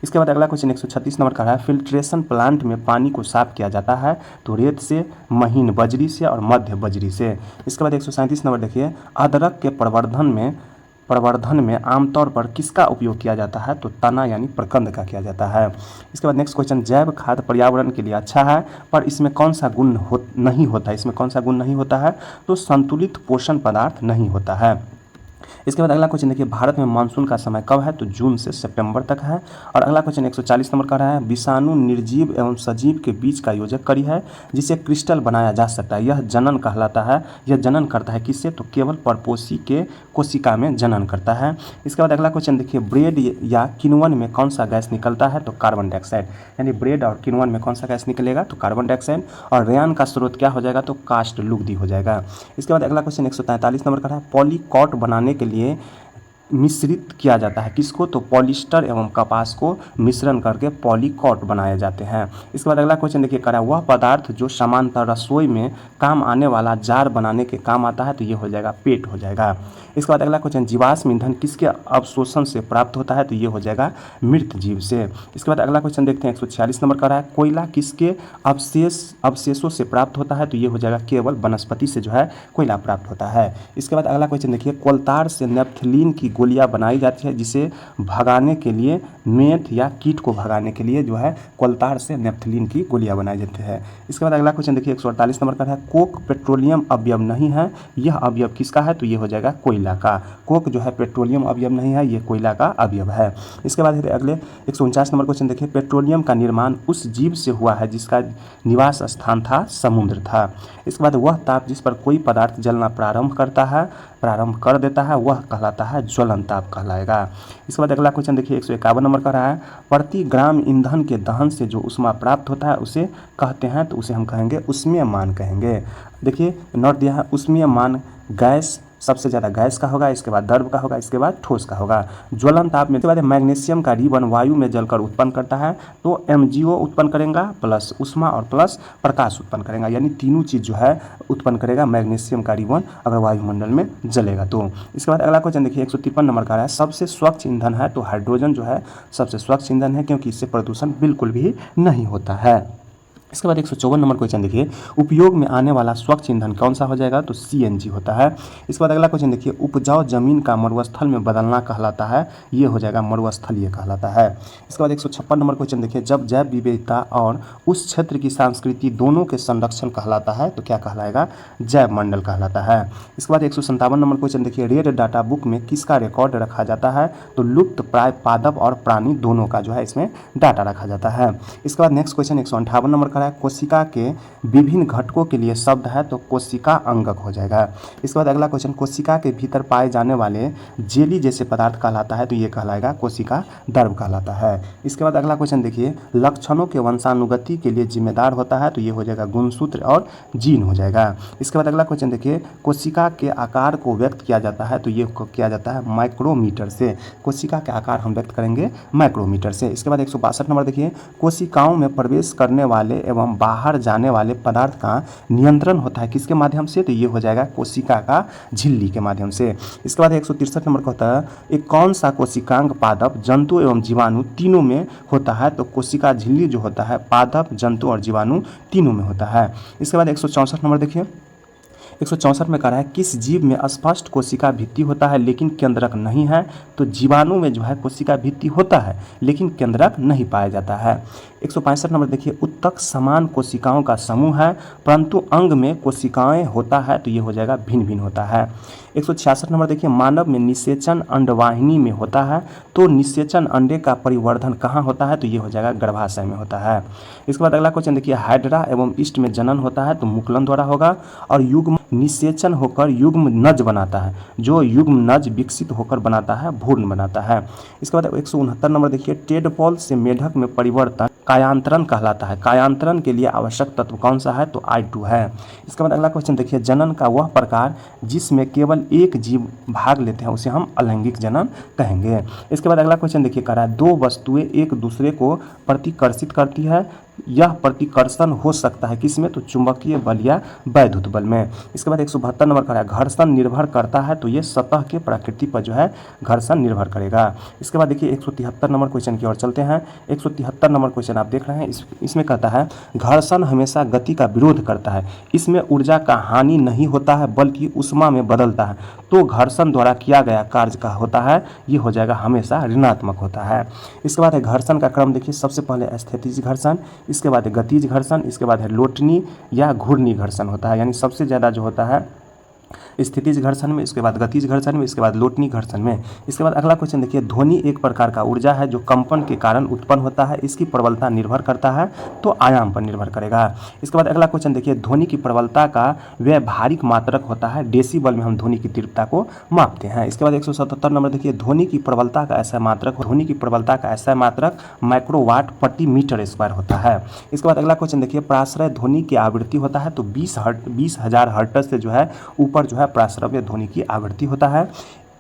इसके बाद अगला क्वेश्चन 136 नंबर का है फिल्ट्रेशन प्लांट में पानी को साफ किया जाता है, तो रेत से, महीन बजरी से और मध्य बजरी से। इसके बाद 137 नंबर देखिए अदरक के प्रवर्धन में आमतौर पर किसका उपयोग किया जाता है, तो तना यानी प्रकंद का किया जाता है। इसके बाद नेक्स्ट क्वेश्चन जैव खाद पर्यावरण के लिए अच्छा है पर इसमें कौन सा गुण नहीं होता है, इसमें कौन सा गुण नहीं होता है, तो संतुलित पोषण पदार्थ नहीं होता है। इसके बाद अगला क्वेश्चन देखिए भारत में मानसून का समय कब है, तो जून से सितंबर तक है। और अगला क्वेश्चन 140 नंबर का रहा है विषाणु निर्जीव एवं सजीव के बीच का योजक कड़ी है जिसे क्रिस्टल बनाया जा सकता है, यह जनन कहलाता है, यह जनन करता है किससे, तो केवल परपोषी के कोशिका में जनन करता है। इसके बाद अगला क्वेश्चन देखिए ब्रेड या किण्वन में कौन सा गैस निकलता है, तो कार्बन डाइऑक्साइड, यानी ब्रेड और किण्वन में कौन सा गैस निकलेगा, तो कार्बन डाइऑक्साइड। और रेयान का स्रोत क्या हो जाएगा, तो कास्ट लुगदी हो जाएगा। इसके बाद अगला क्वेश्चन 143 नंबर का है पॉलीकॉट बनाने के लिए मिश्रित किया जाता है किसको, तो पॉलिस्टर एवं कपास को मिश्रण करके पॉलीकॉट बनाए जाते हैं। इसके बाद अगला क्वेश्चन देखिए करा वह पदार्थ जो सामान्यतः रसोई में काम आने वाला जार बनाने के काम आता है, तो ये हो जाएगा पेट हो जाएगा। इसके बाद अगला क्वेश्चन जीवाश्म ईंधन किसके अवशोषण से प्राप्त होता है, तो ये हो जाएगा मृत जीव से। इसके बाद अगला क्वेश्चन देखते हैं 146 नंबर का रहा है कोयला किसके अवशेषों से प्राप्त होता है, तो ये हो जाएगा केवल वनस्पति से जो है कोयला प्राप्त होता है। इसके बाद अगला क्वेश्चन देखिए कोलतार से नेफ्थलीन की गोलियां बनाई जाती है जिसे भगाने के लिए मेंथ या कीट को भगाने के लिए जो है कोलतार से नेफ्थलीन की गोलियां बनाई जाती है। इसके बाद अगला क्वेश्चन देखिए 148 नंबर का है कोक पेट्रोलियम अवयव नहीं है, यह अवयव किसका है, तो ये हो जाएगा कोयला का। कोक जो है पेट्रोलियम अवयव नहीं है, ये कोयला का अवयव है। इसके बाद अगले 149 नंबर क्वेश्चन देखिए पेट्रोलियम का निर्माण उस जीव से हुआ है जिसका निवास स्थान था समुद्र था। इसके बाद वह ताप जिस पर कोई पदार्थ जलना प्रारंभ कर देता है वह कहलाता है ज्वलन ताप कहलाएगा। इसके बाद अगला क्वेश्चन देखिए 151 नंबर का रहा है प्रति ग्राम ईंधन के दहन से जो ऊष्मा प्राप्त होता है उसे कहते हैं, तो उसे हम कहेंगे ऊष्मीयमान कहेंगे। देखिए नोट दिया है ऊष्मीयमान गैस सबसे ज़्यादा गैस का होगा, इसके बाद द्रव का होगा, इसके बाद ठोस का होगा। ज्वलन ताप में इसके बाद मैग्नीशियम का रिबन वायु में जलकर उत्पन्न करता है तो MgO उत्पन्न करेगा प्लस ऊष्मा और प्लस प्रकाश उत्पन्न करेगा, यानी तीनों चीज़ जो है उत्पन्न करेगा मैग्नीशियम का रिबन अगर वायुमंडल में जलेगा तो। इसके बाद अगला क्वेश्चन देखिए 153 नंबर का है, सबसे स्वच्छ ईंधन है तो हाइड्रोजन जो है सबसे स्वच्छ ईंधन है क्योंकि इससे प्रदूषण बिल्कुल भी नहीं होता है। इसके बाद 154 नंबर क्वेश्चन देखिए, उपयोग में आने वाला स्वच्छ ईंधन कौन सा हो जाएगा तो CNG होता है। इसके बाद अगला क्वेश्चन देखिए, उपजाऊ जमीन का मरुस्थल में बदलना कहलाता है, ये हो जाएगा मरुस्थलीय कहलाता है। इसके बाद 156 नंबर क्वेश्चन देखिए, जब जैव विविधता और उस क्षेत्र की संस्कृति दोनों के संरक्षण कहलाता है तो क्या कहलाएगा, जैव मंडल कहलाता है। इसके बाद 157 नंबर क्वेश्चन देखिए, रेड डाटा बुक में किसका रिकॉर्ड रखा जाता है तो लुप्त प्राय पादप और प्राणी दोनों का जो है इसमें डाटा रखा जाता है। इसके बाद नेक्स्ट क्वेश्चन 158 नंबर का है, कोशिका के विभिन्न घटकों के लिए शब्द है तो कोशिका अंगक हो जाएगा। इसके बाद अगला क्वेश्चन, कोशिका के भीतर पाए जाने वाले जेली जैसे पदार्थ कहलाता है तो ये कहलाएगा कोशिका द्रव कहलाता है। इसके बाद अगला क्वेश्चन देखिए, लक्षणों के वंशानुगति के लिए जिम्मेदार होता है तो ये हो जाएगा गुणसूत्र और जीन हो जाएगा। इसके बाद अगला क्वेश्चन देखिए, कोशिका के आकार को व्यक्त किया जाता है तो ये किया जाता है माइक्रोमीटर से, कोशिका के आकार हम व्यक्त करेंगे माइक्रोमीटर से। इसके बाद 162 नंबर देखिए, कोशिकाओं में प्रवेश करने वाले एवं बाहर जाने वाले पदार्थ का नियंत्रण होता है किसके माध्यम से तो ये हो जाएगा कोशिका का झिल्ली के माध्यम से। इसके बाद 163 नंबर का होता है, एक कौन सा कोशिकांग पादप जंतु एवं जीवाणु तीनों में होता है तो कोशिका झिल्ली जो होता है पादप जंतु और जीवाणु तीनों में होता है। इसके बाद 164 नंबर देखिए, 164 में कह रहा है, किस जीव में स्पष्ट कोशिका भित्ति होता है लेकिन केंद्रक नहीं है तो जीवाणु में जो है कोशिका भित्ति होता है लेकिन केंद्रक नहीं पाया जाता है। 165 नंबर देखिए, उत्तक समान कोशिकाओं का समूह है परंतु अंग में कोशिकाएं होता है तो ये हो जाएगा भिन्न भिन्न होता है। 166 नंबर देखिए, मानव में निषेचन अंडवाहिनी में होता है तो निषेचन अंडे का परिवर्धन कहाँ होता है तो ये हो जाएगा गर्भाशय में होता है। इसके बाद अगला क्वेश्चन देखिए, हाइड्रा एवं ईस्ट में जनन होता है तो मुकुलन द्वारा होगा और युग्म निषेचन होकर युग्म नज बनाता है, जो युग्म नज विकसित होकर बनाता है भ्रूण बनाता है। इसके बाद 169 नंबर देखिए, टेडपोल से मेढक में परिवर्तन कायांतरण कहलाता है, कायांतरण के लिए आवश्यक तत्व कौन सा है तो I2 है। इसके बाद अगला क्वेश्चन देखिए, जनन का वह प्रकार जिसमें केवल एक जीव भाग लेते हैं उसे हम अलैंगिक जनन कहेंगे। इसके बाद अगला क्वेश्चन देखिए, कह रहा है, दो वस्तुएं एक दूसरे को प्रतिकर्षित करती है, यह प्रतिकर्षण हो सकता है किसमें तो चुंबकीय बल या वैद्युत बल में। इसके बाद 172 नंबर का है, घर्षण निर्भर करता है तो ये सतह के प्रकृति पर जो है घर्षण निर्भर करेगा। इसके बाद देखिए 173 नंबर क्वेश्चन की ओर चलते हैं। 173 नंबर क्वेश्चन आप देख रहे हैं, इसमें कहता है, घर्षण हमेशा गति का विरोध करता है, इसमें ऊर्जा का हानि नहीं होता है बल्कि ऊष्मा में बदलता है तो घर्षण द्वारा किया गया कार्य का होता है, ये हो जाएगा हमेशा ऋणात्मक होता है। इसके बाद है घर्षण का क्रम देखिए, सबसे पहले स्थितिज घर्षण, इसके बाद है गतिज घर्षण, इसके बाद है लोटनी या घूर्णी घर्षण होता है, यानी सबसे ज़्यादा जो होता है स्थितिज घर्षण में, इसके बाद गतिज घर्षण में, इसके बाद लोटनी घर्षण में। इसके बाद अगला क्वेश्चन देखिए, ध्वनि एक प्रकार का ऊर्जा है जो कंपन के कारण उत्पन्न होता है, इसकी प्रबलता निर्भर करता है तो आयाम पर निर्भर करेगा। इसके बाद अगला क्वेश्चन देखिए, ध्वनि की प्रबलता का व्यवहारिक मात्रक होता है, डेसीबल में हम ध्वनि की तीव्रता को मापते हैं। इसके बाद 177 नंबर देखिए, ध्वनि की प्रबलता का ऐसा मात्रक माइक्रोवाट प्रति मीटर स्क्वायर होता है। इसके बाद अगला क्वेश्चन देखिए, प्राश्रय ध्वनि की आवृत्ति होता है तो 20,000 हर्ट्ज से जो है ऊपर जो है प्राश्रव्य ध्वनि की आवृत्ति होता है।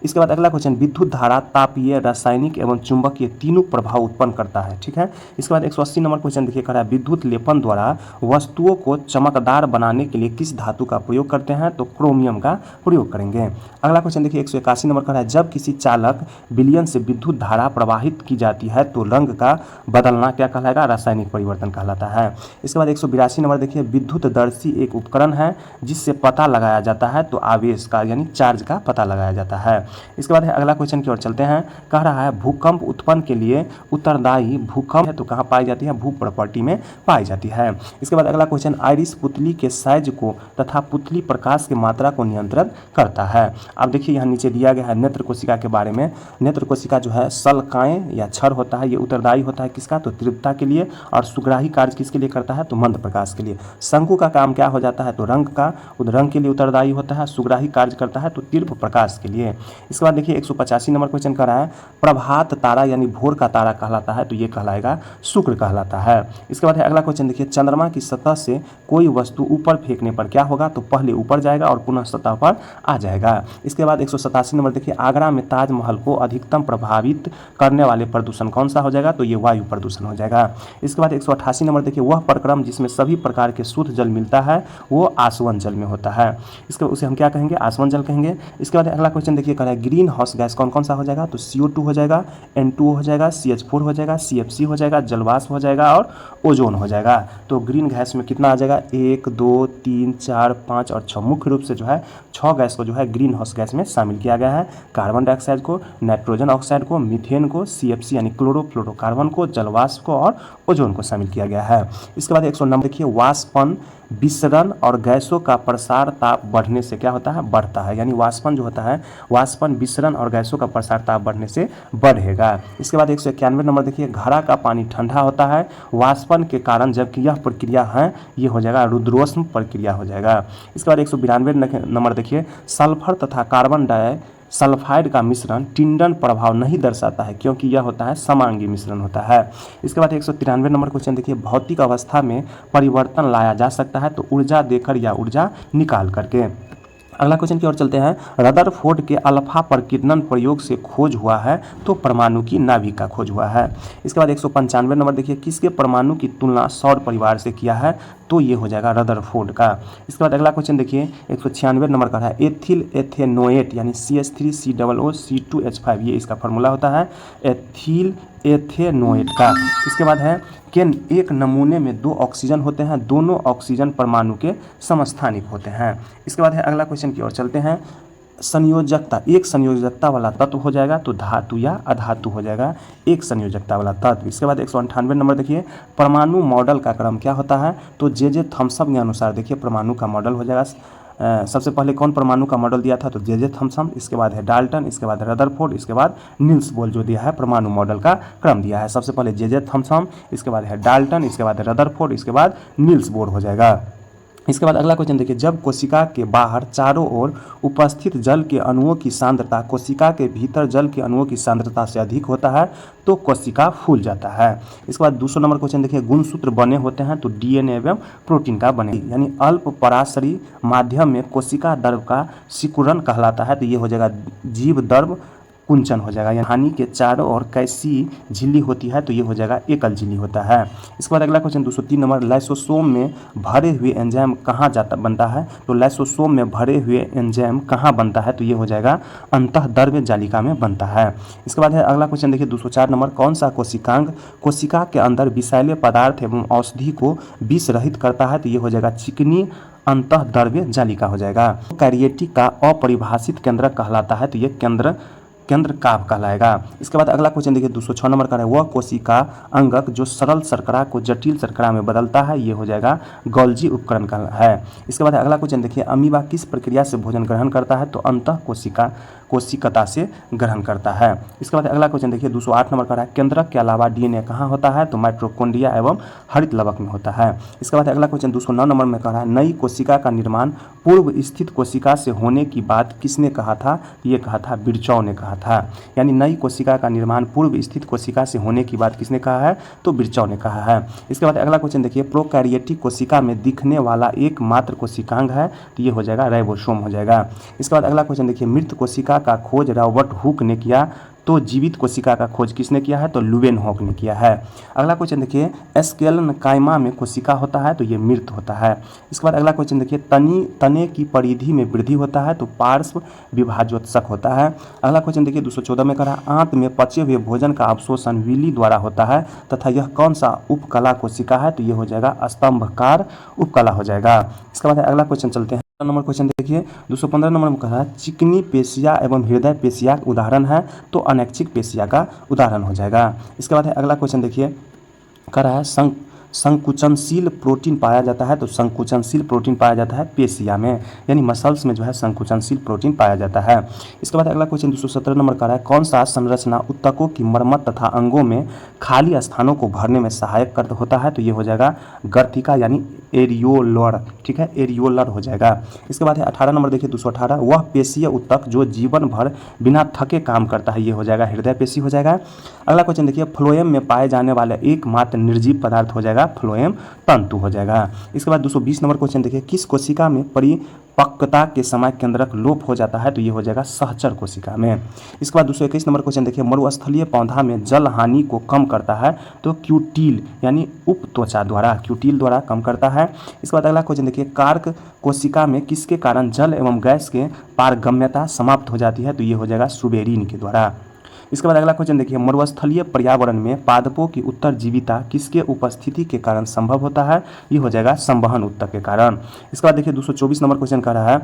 इसके बाद अगला क्वेश्चन, विद्युत धारा तापीय रासायनिक एवं चुंबकीय तीनों प्रभाव उत्पन्न करता है, ठीक है। इसके बाद 180 नंबर क्वेश्चन देखिए, कह विद्युत लेपन द्वारा वस्तुओं को चमकदार बनाने के लिए किस धातु का प्रयोग करते हैं तो क्रोमियम का प्रयोग करेंगे। अगला क्वेश्चन देखिए 181 नंबर का है, जब किसी चालक विलयन से विद्युत धारा प्रवाहित की जाती है तो रंग का बदलना क्या कहलाएगा, रासायनिक परिवर्तन कहलाता है। इसके बाद 182 नंबर देखिए, विद्युतदर्शी एक उपकरण है जिससे पता लगाया जाता है तो आवेश का यानी चार्ज का पता लगाया जाता है। इसके बाद अगला क्वेश्चन की ओर चलते हैं, कह रहा है, भूकंप उत्पन्न के लिए उत्तरदायी भूकंप है तो कहाँ पाई जाती है, भू प्रॉपर्टी में पाई जाती है। इसके बाद अगला क्वेश्चन, आइरिस पुतली के साइज को तथा पुतली प्रकाश की मात्रा को नियंत्रित करता है। अब देखिए यहाँ नीचे दिया गया है नेत्र कोशिका के बारे में। नेत्र कोशिका जो है शल्काएं या छर होता है, ये उत्तरदायी होता है किसका तो तीव्रता के लिए, और सुग्राही कार्य किसके लिए करता है तो मंद प्रकाश के लिए। शंकु का काम क्या हो जाता है तो रंग का, रंग के लिए उत्तरदायी होता है, सुग्राही कार्य करता है तो तीव्र प्रकाश के लिए। इसके बाद देखिए 185 नंबर क्वेश्चन कर रहा है प्रभात तारा यानी भोर का तारा कहलाता है, तो ये कहलाएगा शुक्र कहलाता है। इसके बाद है अगला क्वेश्चन देखिए चंद्रमा की सतह से कोई वस्तु ऊपर फेंकने पर क्या होगा, तो पहले ऊपर जाएगा और पुनः सतह पर आ जाएगा। इसके बाद 187 नंबर देखिए आगरा में ताजमहल को अधिकतम प्रभावित करने वाले प्रदूषण कौन सा हो जाएगा, तो ये वायु प्रदूषण हो जाएगा। इसके बाद 188 नंबर देखिए वह प्रक्रम जिसमें सभी प्रकार के शुद्ध जल मिलता है वो आसवन जल में होता है, इसके उसे हम क्या कहेंगे, आसवन जल कहेंगे। इसके बाद अगला क्वेश्चन देखिए कह ग्रीन हाउस गैस कौन कौन सा हो जाएगा, तो CO2 हो जाएगा, N2 हो जाएगा, CH4 हो जाएगा, CFC हो जाएगा, जलवाष्प हो जाएगा और ओजोन हो जाएगा। तो ग्रीन गैस में कितना आ जाएगा 1 2 3 4 5 और 6, मुख्य रूप से जो है 6 गैस को जो है ग्रीन हाउस गैस में शामिल किया गया है, कार्बन डाइऑक्साइड को, नाइट्रोजन ऑक्साइड को, मीथेन को, CFC यानी क्लोरोफ्लोरोकार्बन को, जलवाष्प को और ओजोन को शामिल किया गया है। इसके बाद 109 देखिए वाष्पन विसरण और गैसों का प्रसार ताप बढ़ने से क्या होता है, बढ़ता है, यानी वाष्पन जो होता है वाष्पन विसरण और गैसों का प्रसार ताप बढ़ने से बढ़ेगा। इसके बाद 191 नंबर देखिए घड़ा का पानी ठंडा होता है वाष्पन के कारण, जबकि यह प्रक्रिया है ये हो जाएगा रुद्रोष्म प्रक्रिया हो जाएगा। इसके बाद 192 नंबर देखिए सल्फर तथा कार्बन सल्फाइड का मिश्रण टिंडन प्रभाव नहीं दर्शाता है क्योंकि यह होता है समांगी मिश्रण होता है। इसके बाद 193 नंबर क्वेश्चन देखिए भौतिक अवस्था में परिवर्तन लाया जा सकता है तो ऊर्जा देकर या ऊर्जा निकाल करके। अगला क्वेश्चन की ओर चलते हैं रदरफोर्ड के अल्फा प्रकीर्णन प्रयोग से खोज हुआ है तो परमाणु की नाभिक का खोज हुआ है। इसके बाद 195 नंबर देखिए किसके परमाणु की तुलना सौर परिवार से किया है, तो ये हो जाएगा रदरफोर्ड का। इसके बाद अगला क्वेश्चन देखिए 196 नंबर का है एथिल एथेनोएट यानी CH3COO C2H5 ये इसका फॉर्मूला होता है एथिल एथेनोएट का। इसके बाद है कि एक नमूने में 2 ऑक्सीजन होते हैं, दोनों ऑक्सीजन परमाणु के समस्थानिक होते हैं। इसके बाद है अगला क्वेश्चन की ओर चलते हैं संयोजकता, एक संयोजकता वाला तत्व हो जाएगा तो धातु या अधातु हो जाएगा एक संयोजकता वाला तत्व। इसके बाद 198 नंबर देखिए परमाणु मॉडल का क्रम क्या होता है, तो जे थॉम्सन के अनुसार देखिए परमाणु का मॉडल हो जाएगा। सबसे पहले कौन परमाणु का मॉडल दिया था, तो जे थॉम्सन, इसके बाद है डाल्टन, इसके बाद रदरफोर्ड, इसके बाद नील्स बोर जो दिया है परमाणु मॉडल का क्रम दिया है। सबसे पहले जे थॉम्सन, इसके बाद है डाल्टन, इसके बाद रदरफोर्ड, इसके बाद नील्स बोर हो जाएगा। इसके बाद अगला क्वेश्चन देखिए जब कोशिका के बाहर चारों ओर उपस्थित जल के अणुओं की सांद्रता कोशिका के भीतर जल के अणुओं की सांद्रता से अधिक होता है तो कोशिका फूल जाता है। इसके बाद 200 नंबर क्वेश्चन देखिए गुणसूत्र बने होते हैं तो DNA एवं प्रोटीन का बने, यानी अल्प पराशरी माध्यम में कोशिका द्रव का सिकुड़न कहलाता है, तो ये हो जाएगा जीव द्रव कुंचन हो जाएगा। यानी हानि के चारों ओर कैसी झिल्ली होती है, तो ये हो जाएगा एकल झिल्ली होता है। इसके बाद अगला क्वेश्चन 203 नंबर लाइसोसोम में भरे हुए एंजाइम कहाँ बनता है, तो लाइसोसोम में भरे हुए एंजाइम कहाँ बनता है, तो ये हो जाएगा अंतःद्रव्य जालिका में बनता है। इसके बाद है अगला क्वेश्चन देखिए 204 नंबर कौन सा कोशिकांग कोशिका के अंदर विषैले पदार्थ एवं औषधि को विष रहित करता है, तो ये हो जाएगा चिकनी अंतःद्रव्य जालिका हो जाएगा। कैरिएटिक का अपरिभाषित केंद्रक कहलाता है, तो ये केंद्र काभ कहलाएगा। इसके बाद अगला क्वेश्चन देखिए 206 नंबर का है वह कोशिका अंगक जो सरल शर्करा को जटिल शर्करा में बदलता है, ये हो जाएगा गोल्जी उपकरण का है। इसके बाद अगला क्वेश्चन देखिए अमीबा किस प्रक्रिया से भोजन ग्रहण करता है, तो अंतः कोशिकता से ग्रहण करता है। इसके बाद अगला क्वेश्चन देखिए 208 नंबर का है केंद्रक के अलावा DNA कहाँ होता है, तो माइटोकॉन्ड्रिया एवं हरित लवक में होता है। इसके बाद अगला क्वेश्चन 209 नंबर में कह रहा है नई कोशिका का निर्माण पूर्व स्थित कोशिका से होने की बात किसने कहा था, ये कहा था बिरचौ ने कहा था। यानी नई कोशिका का निर्माण पूर्व स्थित कोशिका से होने की बात किसने कहा है, तो बिरचौ ने कहा है। इसके बाद अगला क्वेश्चन देखिए प्रोकैरियोटिक कोशिका में दिखने वाला एकमात्र कोशिकांग है, तो ये हो जाएगा राइबोसोम हो जाएगा। इसके बाद अगला क्वेश्चन देखिए मृत कोशिका का खोज रॉबर्ट हुक ने किया तो जीवित कोशिका का खोज किसने किया है, तो लुवेनहॉक ने किया है। अगला क्वेश्चन देखिए स्केलन कायमा में कोशिका होता है, तो ये मृत होता है। इसके बाद अगला क्वेश्चन देखिए तने की परिधि में वृद्धि होता है, तो पार्श्व विभाजोत्सक होता है। अगला क्वेश्चन देखिए 214 में कह आंत में पचे हुए भोजन का अवशोषण विली द्वारा होता है तथा यह कौन सा उपकला कोशिका है, तो ये हो जाएगा स्तंभकार उपकला हो जाएगा। इसके बाद अगला क्वेश्चन चलते हैं नंबर क्वेश्चन देखिए 215 नंबर में कहा है चिकनी पेशिया एवं हृदय पेशिया का उदाहरण है, तो अनैच्छिक पेशिया का उदाहरण हो जाएगा। इसके बाद अगला क्वेश्चन देखिए कह रहा है संकुचनशील प्रोटीन पाया जाता है? तो संकुचनशील प्रोटीन पाया जाता है पेशिया में, यानी मसल्स में जो है संकुचनशील प्रोटीन पाया जाता है। इसके बाद अगला क्वेश्चन 217 नंबर का है, कौन सा संरचना ऊतकों की मरम्मत तथा अंगों में खाली स्थानों को भरने में सहायक कर होता है? तो ये हो जाएगा गर्तिका यानी एरियोलर, ठीक है, एरियोलर हो जाएगा। इसके बाद है 18 नंबर देखिए 218, वह पेशीय ऊतक जो जीवन भर बिना थके काम करता है? ये हो जाएगा हृदय पेशी हो जाएगा। अगला क्वेश्चन देखिए, फ्लोएम में पाए जाने वाले एकमात्र निर्जीव पदार्थ हो जाएगा फ्लोएम तंतु हो जाएगा। इसके बाद 220 नंबर क्वेश्चन देखिए, किस कोशिका में परिपक्वता के समय केंद्रक लोप हो जाता है? तो ये हो जाएगा सहचर कोशिका में। इसके बाद 221 नंबर क्वेश्चन देखिए, मरुस्थलीय पौधा में जल हानि को कम करता है? तो क्यूटील यानी उप त्वचा द्वारा, क्यूटील द्वारा कम करता है। इसके बाद अगला क्वेश्चन देखिए, कार्क कोशिका में किसके कारण जल एवं गैस के पारगम्यता समाप्त हो जाती है? तो ये हो जाएगा सुबेरिन के द्वारा। इसके बाद अगला क्वेश्चन देखिए, मरुस्थलीय पर्यावरण में पादपों की उत्तरजीविता किसके उपस्थिति के कारण संभव होता है? ये हो जाएगा संवहन ऊतक के कारण। इसके बाद देखिए 224 नंबर क्वेश्चन कर रहा है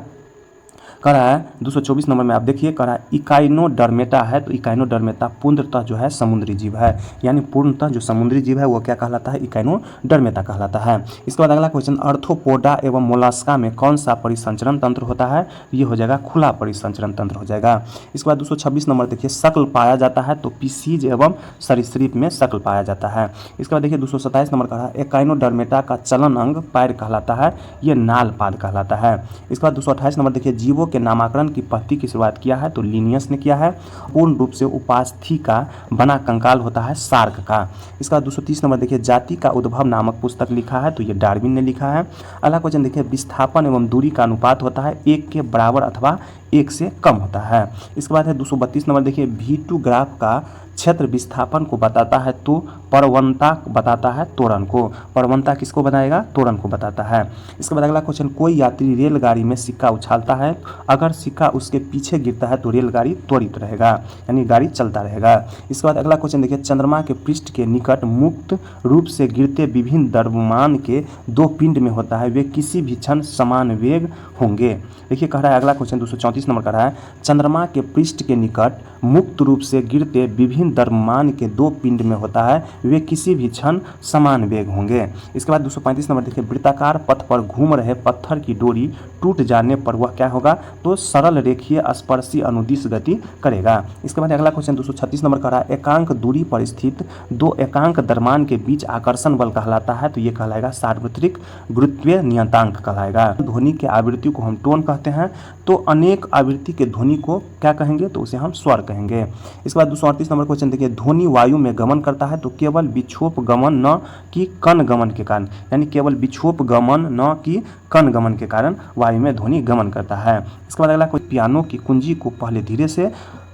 224 नंबर में आप देखिए कर रहा है इकाइनोडर्मेटा है। तो इकाइनोडर्मेटा पूर्णतः जो है समुद्री जीव है, यानी पूर्णतः जो समुद्री जीव है वो क्या कहलाता है? इकाइनोडर्मेटा कहलाता है। इसके बाद अगला क्वेश्चन, अर्थोपोडा एवं मोलास्का में कौन सा परिसंचरण तंत्र होता है? ये हो जाएगा खुला परिसंचरण तंत्र हो जाएगा। इसके बाद 226 नंबर देखिए, शकल पाया जाता है? तो पीसीज एवं सरीसृप में शकल पाया जाता है। इसके बाद देखिए 227 नंबर का है, इकाइनोडर्मेटा का चलन अंग पैर कहलाता है? ये नाल पाद कहलाता है। इसके बाद 228 नंबर देखिए, जीवों के नामकरण की पद्धति की शुरुआत किया है? तो लिनियस ने किया है। पूर्ण रूप से उपास्थि का बना कंकाल होता है शार्क का। इसका 230 नंबर देखिए, जाति का उद्भव नामक पुस्तक लिखा है? तो ये डार्विन ने लिखा है। अगला क्वेश्चन देखिए, विस्थापन एवं दूरी का अनुपात होता है 1 के बराबर अथवा 1 से कम होता है। इसके बाद है 232 नंबर देखिए, V2 ग्राफ का क्षेत्र विस्थापन को बताता है तो परवणता बताता है त्वरण को। परवणता किसको बताएगा? त्वरण को बताता है। इसके बाद अगला क्वेश्चन, कोई यात्री रेलगाड़ी में सिक्का उछालता है, अगर सिक्का उसके पीछे गिरता है तो रेलगाड़ी त्वरित रहेगा, यानी गाड़ी चलता रहेगा। इसके बाद अगला क्वेश्चन देखिए, चंद्रमा के पृष्ठ के निकट मुक्त रूप से गिरते विभिन्न द्रव्यमान के 2 पिंड में होता है, वे किसी भी क्षण समान वेग होंगे। देखिए कह रहा है अगला क्वेश्चन 234 नंबर का रहा है, चंद्रमा के पृष्ठ के निकट मुक्त रूप से गिरते विभिन्न द्रव्यमान के 2 पिंड में होता है, वे किसी भी क्षण समान वेग होंगे। इसके बाद 235 नंबर देखिए, वृत्ताकार पथ पर घूम रहे पत्थर की डोरी टूट जाने पर वह क्या होगा? तो सरल रेखीय स्पर्शी अनुदिश गति करेगा। इसके बाद अगला क्वेश्चन 236 नंबर का रहा है, एकांक दूरी पर स्थित 2 एकांक द्रव्यमान के बीच आकर्षण बल कहलाता है? तो ये कहलाएगा सार्वत्रिक गुरुत्वीय नियतांक कहलाएगा। ध्वनि के आवृत्ति को हम टोन कहते हैं, तो अनेक आवृत्ति के ध्वनि को क्या कहेंगे? तो उसे हम स्वर कहेंगे। इसके बाद 238 नंबर क्वेश्चन देखिए, ध्वनि वायु में गमन करता है? तो केवल विक्षोभ गमन न कि कण गमन के कारण, यानी केवल विक्षोभ गमन न कि कण गमन के कारण वायु में ध्वनि गमन करता है। इसके बाद अगला कोई, पियानो की कुंजी को पहले धीरे से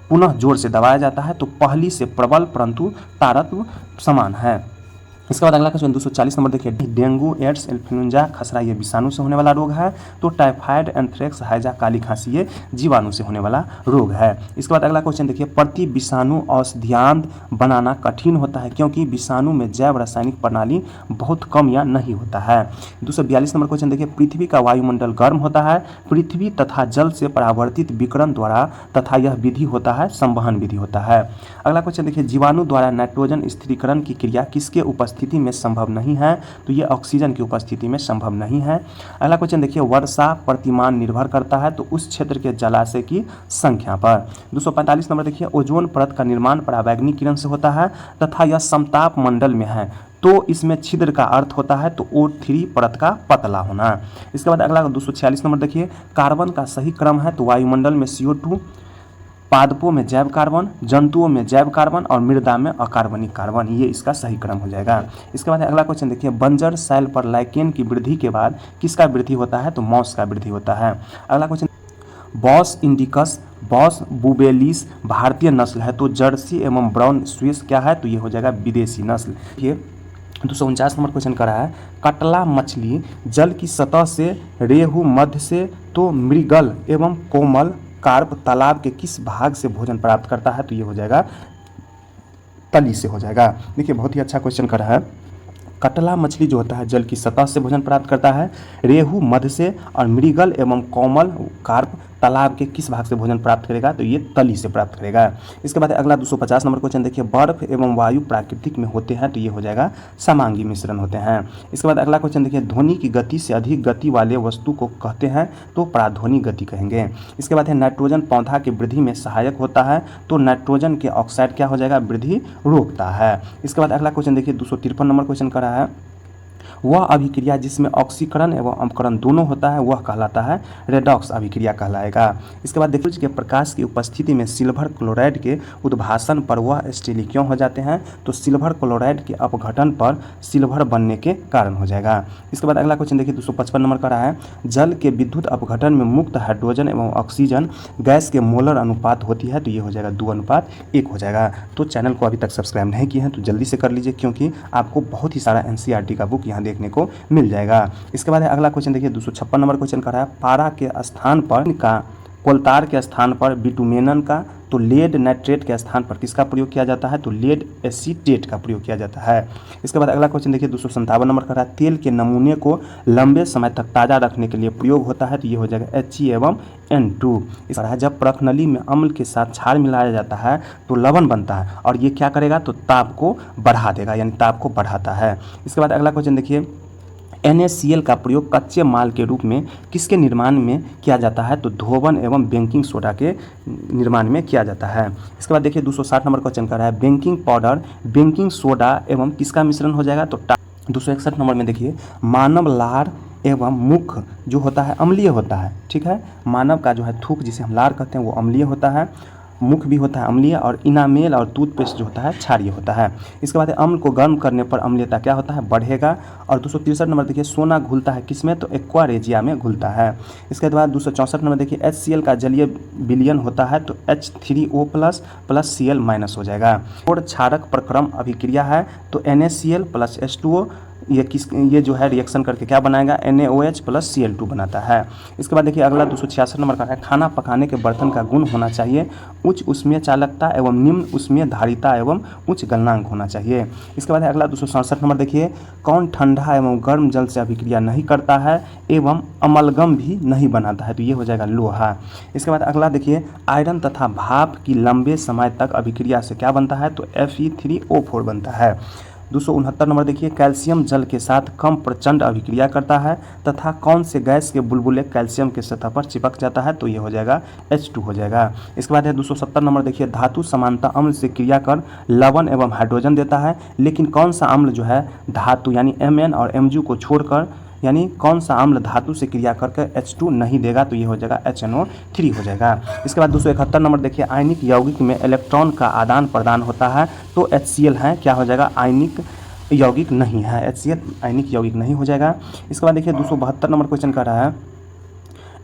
पुनः जोर से दबाया जाता है? तो पहली से प्रबल परंतु तारत्व समान है। इसके बाद अगला क्वेश्चन 240 नंबर देखिए, डेंगू, एड्स, इन्फ्लुएंजा, खसरा ये विषाणु से होने वाला रोग है, तो टाइफाइड, एंथ्रेक्स, हैजा, काली खांसी ये जीवाणु से होने वाला रोग है। इसके बाद अगला क्वेश्चन देखिए, प्रति विषाणु औषधियान बनाना कठिन होता है क्योंकि विषाणु में जैव रासायनिक प्रणाली बहुत कम या नहीं होता है। 242 नंबर क्वेश्चन देखिए, पृथ्वी का वायुमंडल गर्म होता है पृथ्वी तथा जल से परावर्तित विकिरण द्वारा तथा यह विधि होता है संवहन विधि होता है। अगला क्वेश्चन देखिए, जीवाणु द्वारा नाइट्रोजन स्थिरीकरण की क्रिया किसके उपस्थिति में संभव नहीं है? तो ये ऑक्सीजन की उपस्थिति में संभव नहीं है। अगला क्वेश्चन देखिए, वर्षा प्रतिमान निर्भर करता है? तो उस क्षेत्र के जलाशय की संख्या पर। 245 नंबर देखिए, ओजोन परत का निर्माण पराबैंगनी किरण से होता है तथा यह समताप मंडल में है, तो इसमें छिद्र का अर्थ होता है तो O3 परत का पतला होना। इसके बाद अगला 246 नंबर देखिए, कार्बन का सही क्रम है? तो वायुमंडल में CO2, पादपों में जैव कार्बन, जंतुओं में जैव कार्बन और मृदा में अकार्बनिक कार्बन, ये इसका सही क्रम हो जाएगा। इसके बाद अगला क्वेश्चन देखिए, बंजर सेल पर लाइकेन की वृद्धि के बाद किसका वृद्धि होता है? तो मॉस का वृद्धि होता है। अगला क्वेश्चन, बॉस इंडिकस, बॉस बुबेलिस भारतीय नस्ल है, तो जर्सी एवं ब्राउन स्विस क्या है? तो ये हो जाएगा विदेशी नस्ल। ये 249 नंबर क्वेश्चन का रहा है, कटला मछली जल की सतह से, रेहू मध्य से, तो मृगल एवं कोमल कार्प तालाब के किस भाग से भोजन प्राप्त करता है? तो ये हो जाएगा तली से हो जाएगा। देखिए बहुत ही अच्छा क्वेश्चन कर रहा है, कटला मछली जो होता है जल की सतह से भोजन प्राप्त करता है, रेहू मध्य से और मृगल एवं कोमल कार्प तालाब के किस भाग से भोजन प्राप्त करेगा, तो ये तली से प्राप्त करेगा। इसके बाद अगला 250 नंबर क्वेश्चन देखिए, बर्फ एवं वायु प्राकृतिक में होते हैं, तो ये हो जाएगा समांगी मिश्रण होते हैं। इसके बाद अगला क्वेश्चन देखिए, ध्वनि की गति से अधिक गति वाले वस्तु को कहते हैं, तो पराध्वनि गति कहेंगे। इसके बाद है नाइट्रोजन पौधा की वृद्धि में सहायक होता है, तो नाइट्रोजन के ऑक्साइड क्या हो जाएगा, वृद्धि रोकता है। इसके बाद अगला क्वेश्चन देखिए 253 नंबर क्वेश्चन कर रहा है, वह अभिक्रिया जिसमें ऑक्सीकरण एवं अपकरण दोनों होता है वह कहलाता है रेडॉक्स अभिक्रिया कहलाएगा। इसके बाद देखिए, के प्रकाश की उपस्थिति में सिल्वर क्लोराइड के उद्भासन पर वह स्टील क्यों हो जाते हैं, तो सिल्वर क्लोराइड के अपघटन पर सिल्वर बनने के कारण हो जाएगा। इसके बाद अगला क्वेश्चन देखिए 255 नंबर का रहा है, जल के विद्युत अपघटन में मुक्त हाइड्रोजन एवं ऑक्सीजन गैस के मोलर अनुपात होती है, तो ये हो जाएगा 2:1 हो जाएगा। तो चैनल को अभी तक सब्सक्राइब नहीं किए हैं तो जल्दी से कर लीजिए, क्योंकि आपको बहुत ही सारा एनसीईआरटी का बुक यहाँ देखने को मिल जाएगा। इसके बाद अगला क्वेश्चन देखिए 256 नंबर क्वेश्चन का है, पारा के स्थान पर का कोलतार के स्थान पर बिटुमेनन का, तो लेड नाइट्रेट के स्थान पर किसका प्रयोग किया जाता है, तो लेड एसीटेट का प्रयोग किया जाता है। इसके बाद अगला क्वेश्चन देखिए 257 नंबर का है, तेल के नमूने को लंबे समय तक ताज़ा रखने के लिए प्रयोग होता है, तो ये हो जाएगा He एवं N2। इस तरह जब प्रखनली में अम्ल के साथ क्षार मिलाया जाता है तो लवण बनता है, और ये क्या करेगा, तो ताप को बढ़ा देगा, यानी ताप को बढ़ाता है। इसके बाद अगला क्वेश्चन देखिए, NaCl का प्रयोग कच्चे माल के रूप में किसके निर्माण में किया जाता है, तो धोवन एवं बेकिंग सोडा के निर्माण में किया जाता है। इसके बाद देखिए 260 नंबर क्वेश्चन कर रहा है, बेकिंग पाउडर बेकिंग सोडा एवं किसका मिश्रण हो जाएगा, तो 261 नंबर में देखिए, मानव लार एवं मुख जो होता है अम्लीय होता है, ठीक है। मानव का जो है थूक जिसे हम लार कहते हैं वो अम्लीय होता है, मुख भी होता है अम्लीय, और इनामेल और टूथपेस्ट जो होता है क्षारीय होता है। इसके बाद अम्ल को गर्म करने पर अम्लीयता क्या होता है, बढ़ेगा। और 263 नंबर देखिए, सोना घुलता है किसमें, तो एक्वा रेजिया में घुलता है। इसके बाद 264 नंबर देखिए, HCl का जलीय विलयन होता है, तो H3O प्लस Cl- हो जाएगा। और क्षारक प्रक्रम अभिक्रिया है, तो NaCl प्लस H2O ये जो है रिएक्शन करके क्या बनाएगा, NaOH प्लस Cl2 बनाता है। इसके बाद देखिए अगला 266 नंबर का है, खाना पकाने के बर्तन का गुण होना चाहिए उच्च उष्मीय चालकता एवं निम्न उष्मीय धारिता एवं उच्च गलनांक होना चाहिए। इसके बाद अगला 267 नंबर देखिए, कौन ठंडा एवं गर्म जल से अभिक्रिया नहीं करता है एवं अमलगम भी नहीं बनाता है, तो ये हो जाएगा लोहा। इसके बाद अगला देखिए, आयरन तथा भाप की लंबे समय तक अभिक्रिया से क्या बनता है, तो Fe3O4 बनता है। 269 नंबर देखिए, कैल्शियम जल के साथ कम प्रचंड अभिक्रिया करता है तथा कौन से गैस के बुलबुले कैल्शियम के सतह पर चिपक जाता है, तो ये हो जाएगा H2 हो जाएगा। इसके बाद है 270 नंबर देखिए, धातु समानता अम्ल से क्रिया कर लवण एवं हाइड्रोजन देता है, लेकिन कौन सा अम्ल जो है धातु यानी Mn और Mg को छोड़कर, यानी कौन सा अम्ल धातु से क्रिया करके H2 नहीं देगा, तो ये हो जाएगा HNO3 हो जाएगा। इसके बाद 271 नंबर देखिए, आयनिक यौगिक में इलेक्ट्रॉन का आदान प्रदान होता है, तो HCl है क्या हो जाएगा, आयनिक यौगिक नहीं है, HCl आयनिक यौगिक नहीं हो जाएगा। इसके बाद देखिए 272 नंबर क्वेश्चन कर रहा है,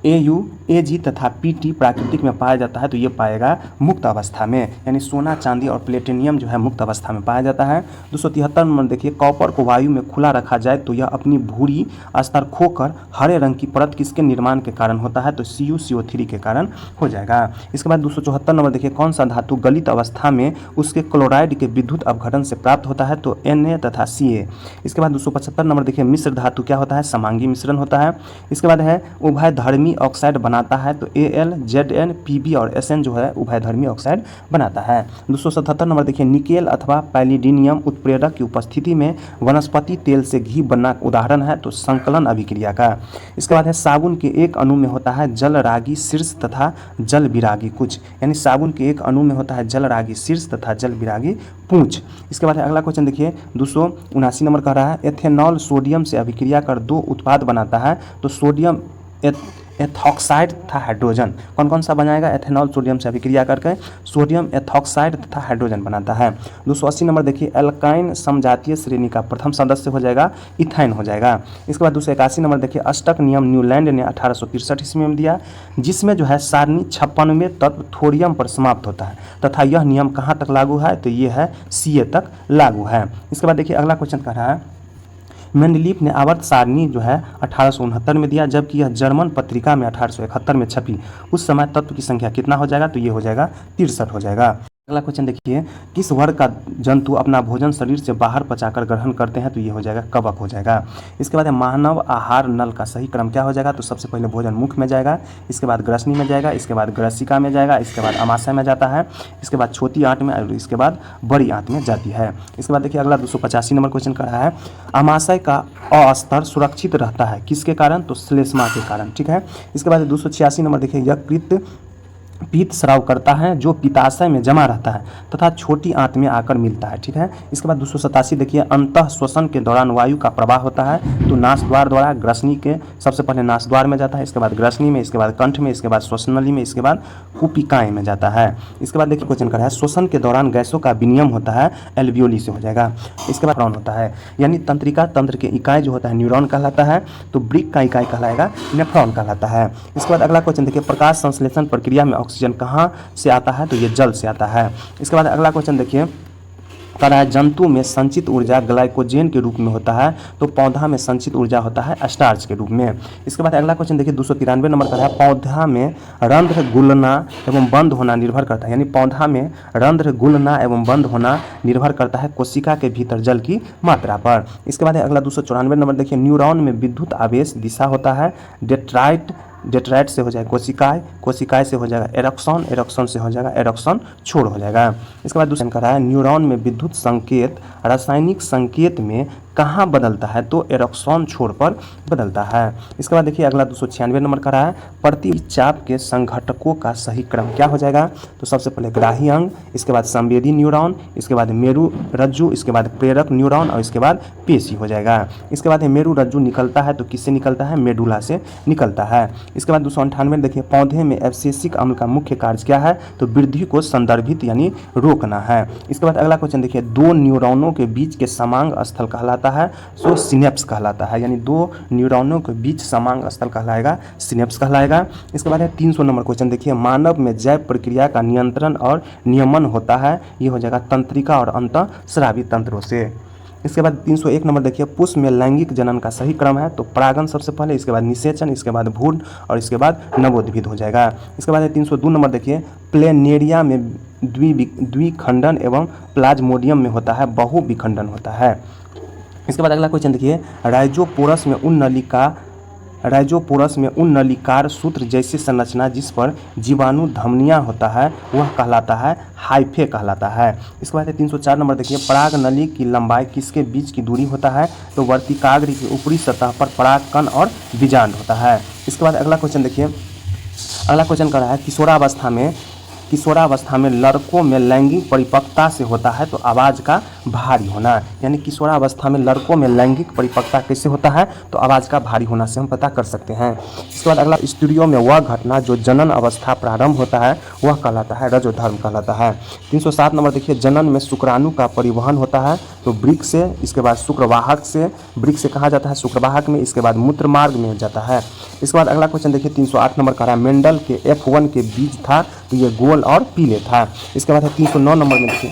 AU AG तथा PT प्राकृतिक में पाया जाता है, तो ये पाएगा मुक्त अवस्था में, यानी सोना चांदी और प्लेटिनियम जो है मुक्त अवस्था में पाया जाता है। 273 नंबर देखिए, कॉपर को वायु में खुला रखा जाए तो यह अपनी भूरी स्तर खोकर हरे रंग की परत किसके निर्माण के कारण होता है, तो CuCO3 के कारण हो जाएगा। इसके बाद 274 नंबर देखिए, कौन सा धातु गलित अवस्था में उसके क्लोराइड के विद्युत अपघटन से प्राप्त होता है, तो Na तथा Ca। इसके बाद 275 नंबर देखिए, मिश्र धातु क्या होता है, समांगी मिश्रण होता है। इसके बाद है उभयधर्मी ऑक्साइड बनाता है, तो Al Zn Pb और Sn जो है उभयधर्मी ऑक्साइड बनाता है। 277 नंबर देखिए, निकेल अथवा पैलिडीनियम उत्प्रेरक की उपस्थिति में वनस्पति तेल से घी बनना उदाहरण है, तो संकलन अभिक्रिया का। इसके बाद है साबुन के एक अणु में होता है जल रागी शीर्ष तथा जल विरागी कुछ, यानी साबुन के एक अणु में होता है जल रागी शीर्ष तथा जल विरागी पूंछ। इसके बाद अगला क्वेश्चन देखिए 279 नंबर कह रहा है, एथेनॉल सोडियम से अभिक्रिया कर दो उत्पाद बनाता है, तो सोडियम एथॉक्साइड तथा हाइड्रोजन कौन कौन सा बनाएगा, एथेनॉल सोडियम से अभिक्रिया करके सोडियम एथॉक्साइड तथा हाइड्रोजन बनाता है। 280 नंबर देखिए, एल्काइन समजातीय श्रेणी का प्रथम सदस्य हो जाएगा इथाइन हो जाएगा। इसके बाद 281 नंबर देखिए, अष्टक नियम न्यूलैंड ने 1863 ईस्वी में दिया, जिसमें जो है सारणी 56वें तत्व थोरियम पर समाप्त होता है तथा यह नियम कहाँ तक लागू है, तो ये है Ca तक लागू है। इसके बाद देखिए अगला क्वेश्चन कह रहा है, मेंडलीफ ने आवर्त सारणी जो है 1869 में दिया, जबकि यह जर्मन पत्रिका में 1871 में छपी। उस समय तत्व की संख्या कितना हो जाएगा, तो ये हो जाएगा 63 हो जाएगा। अगला क्वेश्चन देखिए, किस वर्ग का जंतु अपना भोजन शरीर से बाहर पचाकर ग्रहण करते हैं? तो ये हो जाएगा कवक हो जाएगा। इसके बाद है मानव आहार नल का सही क्रम क्या हो जाएगा? तो सबसे पहले भोजन मुख में जाएगा, इसके बाद ग्रसनी में जाएगा, इसके बाद ग्रसिका में जाएगा, इसके बाद अमाशय में जाता है, इसके बाद छोटी आंत में और इसके बाद बड़ी आंत में जाती है। इसके बाद देखिए अगला 285 नंबर क्वेश्चन कर रहा है, अमाशय का अस्तर सुरक्षित रहता है किसके कारण? तो श्लेष्मा के कारण। ठीक है। इसके बाद 286 नंबर देखिए, यकृत पीत स्राव करता है जो पित्ताशय में जमा रहता है तथा छोटी आंत में आकर मिलता है। ठीक है। इसके बाद 287 देखिए, अंतः श्वसन के दौरान वायु का प्रवाह होता है तो नासद्वार द्वारा, ग्रसनी के सबसे पहले नासद्वार में जाता है, इसके बाद ग्रसनी में, इसके बाद कंठ में, इसके बाद श्वसनली में, इसके बाद कुपिकाएं में जाता है। इसके बाद देखिए क्वेश्चन कर रहा है, श्वसन के दौरान गैसों का विनिमय होता है, एल्वियोली से हो जाएगा। इसके बाद न्यूरॉन होता है, यानी तंत्रिका तंत्र के इकाई जो होता है न्यूरॉन कहलाता है, तो ब्रिक का इकाई कहलाएगा नेफ्रॉन कहलाता है। इसके बाद अगला क्वेश्चन देखिए, प्रकाश संश्लेषण प्रक्रिया में ऑक्सीजन कहाँ से आता है? तो ये जल से आता है। इसके बाद अगला क्वेश्चन देखिए, कह रहा है जंतु में संचित ऊर्जा ग्लाइकोजेन के रूप में होता है तो पौधा में संचित ऊर्जा होता है स्टार्च के रूप में। इसके बाद अगला क्वेश्चन देखिए 293 नंबर का है, पौधा में रंध्र गुलना एवं बंद होना निर्भर करता है, यानी पौधा में रंध्र गुलना एवं बंद होना निर्भर करता है कोशिका के भीतर जल की मात्रा पर। इसके बाद अगला 294 नंबर देखिए, न्यूरॉन में विद्युत आवेश दिशा होता है, डेट्राइट से हो जाएगा कोशिकाएं, कोशिकाएं से हो जाएगा एरोक्सन, एरोक्सन से हो जाएगा एरोक्सन छोड़ हो जाएगा। इसके बाद दूसरा कह रहा है, न्यूरॉन में विद्युत संकेत रासायनिक संकेत में कहाँ बदलता है? तो एरोक्सन छोड़ पर बदलता है। इसके बाद देखिए अगला 296 नंबर का रहा है, प्रतिचाप के संघटकों का सही क्रम क्या हो जाएगा? तो सबसे पहले ग्राही अंग, इसके बाद संवेदी न्यूरॉन, इसके बाद मेरु रज्जु, इसके बाद प्रेरक न्यूरॉन और इसके बाद पेशी हो जाएगा। इसके बाद मेरु रज्जु निकलता है तो किससे निकलता है? मेडुला से निकलता है। इसके बाद 298 देखिए, पौधे में एब्सिसिक अम्ल का मुख्य कार्य क्या है? तो वृद्धि को संदर्भित यानी रोकना है। इसके बाद अगला क्वेश्चन देखिए, दो न्यूरॉनों के बीच के समांग स्थल कहलाता है सो सिनेप्स कहलाता है, यानी दो न्यूरॉनों के बीच समांग स्थल कहलाएगा सिनेप्स कहलाएगा। इसके बाद 300 नंबर क्वेश्चन देखिए, मानव में जैव प्रक्रिया का नियंत्रण और नियमन होता है, ये हो जाएगा तंत्रिका और अंतःस्रावी तंत्रों से। इसके बाद 301 नंबर देखिए, पुष्प में लैंगिक जनन का सही क्रम है तो परागन सबसे पहले, इसके बाद निषेचन, इसके बाद भ्रूण और इसके बाद नवोद्भिद हो जाएगा। इसके बाद 302 नंबर देखिए, प्लेनेरिया में द्विखंडन एवं प्लाज्मोडियम में होता है बहुविखंडन होता है। इसके बाद अगला क्वेश्चन देखिए, राइजोपोरस में उन नलिकार सूत्र जैसी संरचना जिस पर जीवाणु धमनियाँ होता है वह कहलाता है हाइफे कहलाता है। इसके बाद 304 नंबर देखिए, पराग नली की लंबाई किसके बीच की दूरी होता है? तो वर्तिकाग्र की ऊपरी सतह पर पराग कण और बीजांड होता है। इसके बाद अगला क्वेश्चन देखिए, अगला क्वेश्चन कर रहा है, किशोरावस्था में लड़कों में लैंगिक परिपक्वता से होता है तो आवाज़ का भारी होना, यानी किशोरावस्था में लड़कों में लैंगिक परिपक्वता कैसे होता है? तो आवाज़ का भारी होना से हम पता कर सकते हैं। इसके बाद अगला, स्त्रियों में वह घटना जो जनन अवस्था प्रारंभ होता है वह कहलाता है रजोधर्म कहलाता है। 307 नंबर देखिए, जनन में शुक्राणु का परिवहन होता है तो वृक्क से, इसके बाद शुक्रवाहक से, वृक्क से कहाँ जाता है? शुक्रवाहक में, इसके बाद मूत्र मार्ग में जाता है। इसके बाद अगला क्वेश्चन देखिए 308 नंबर का रहा है, मेंडल के F1 के बीज था तो ये गोल और पीले था। इसके बाद 309 नंबर में देखिए,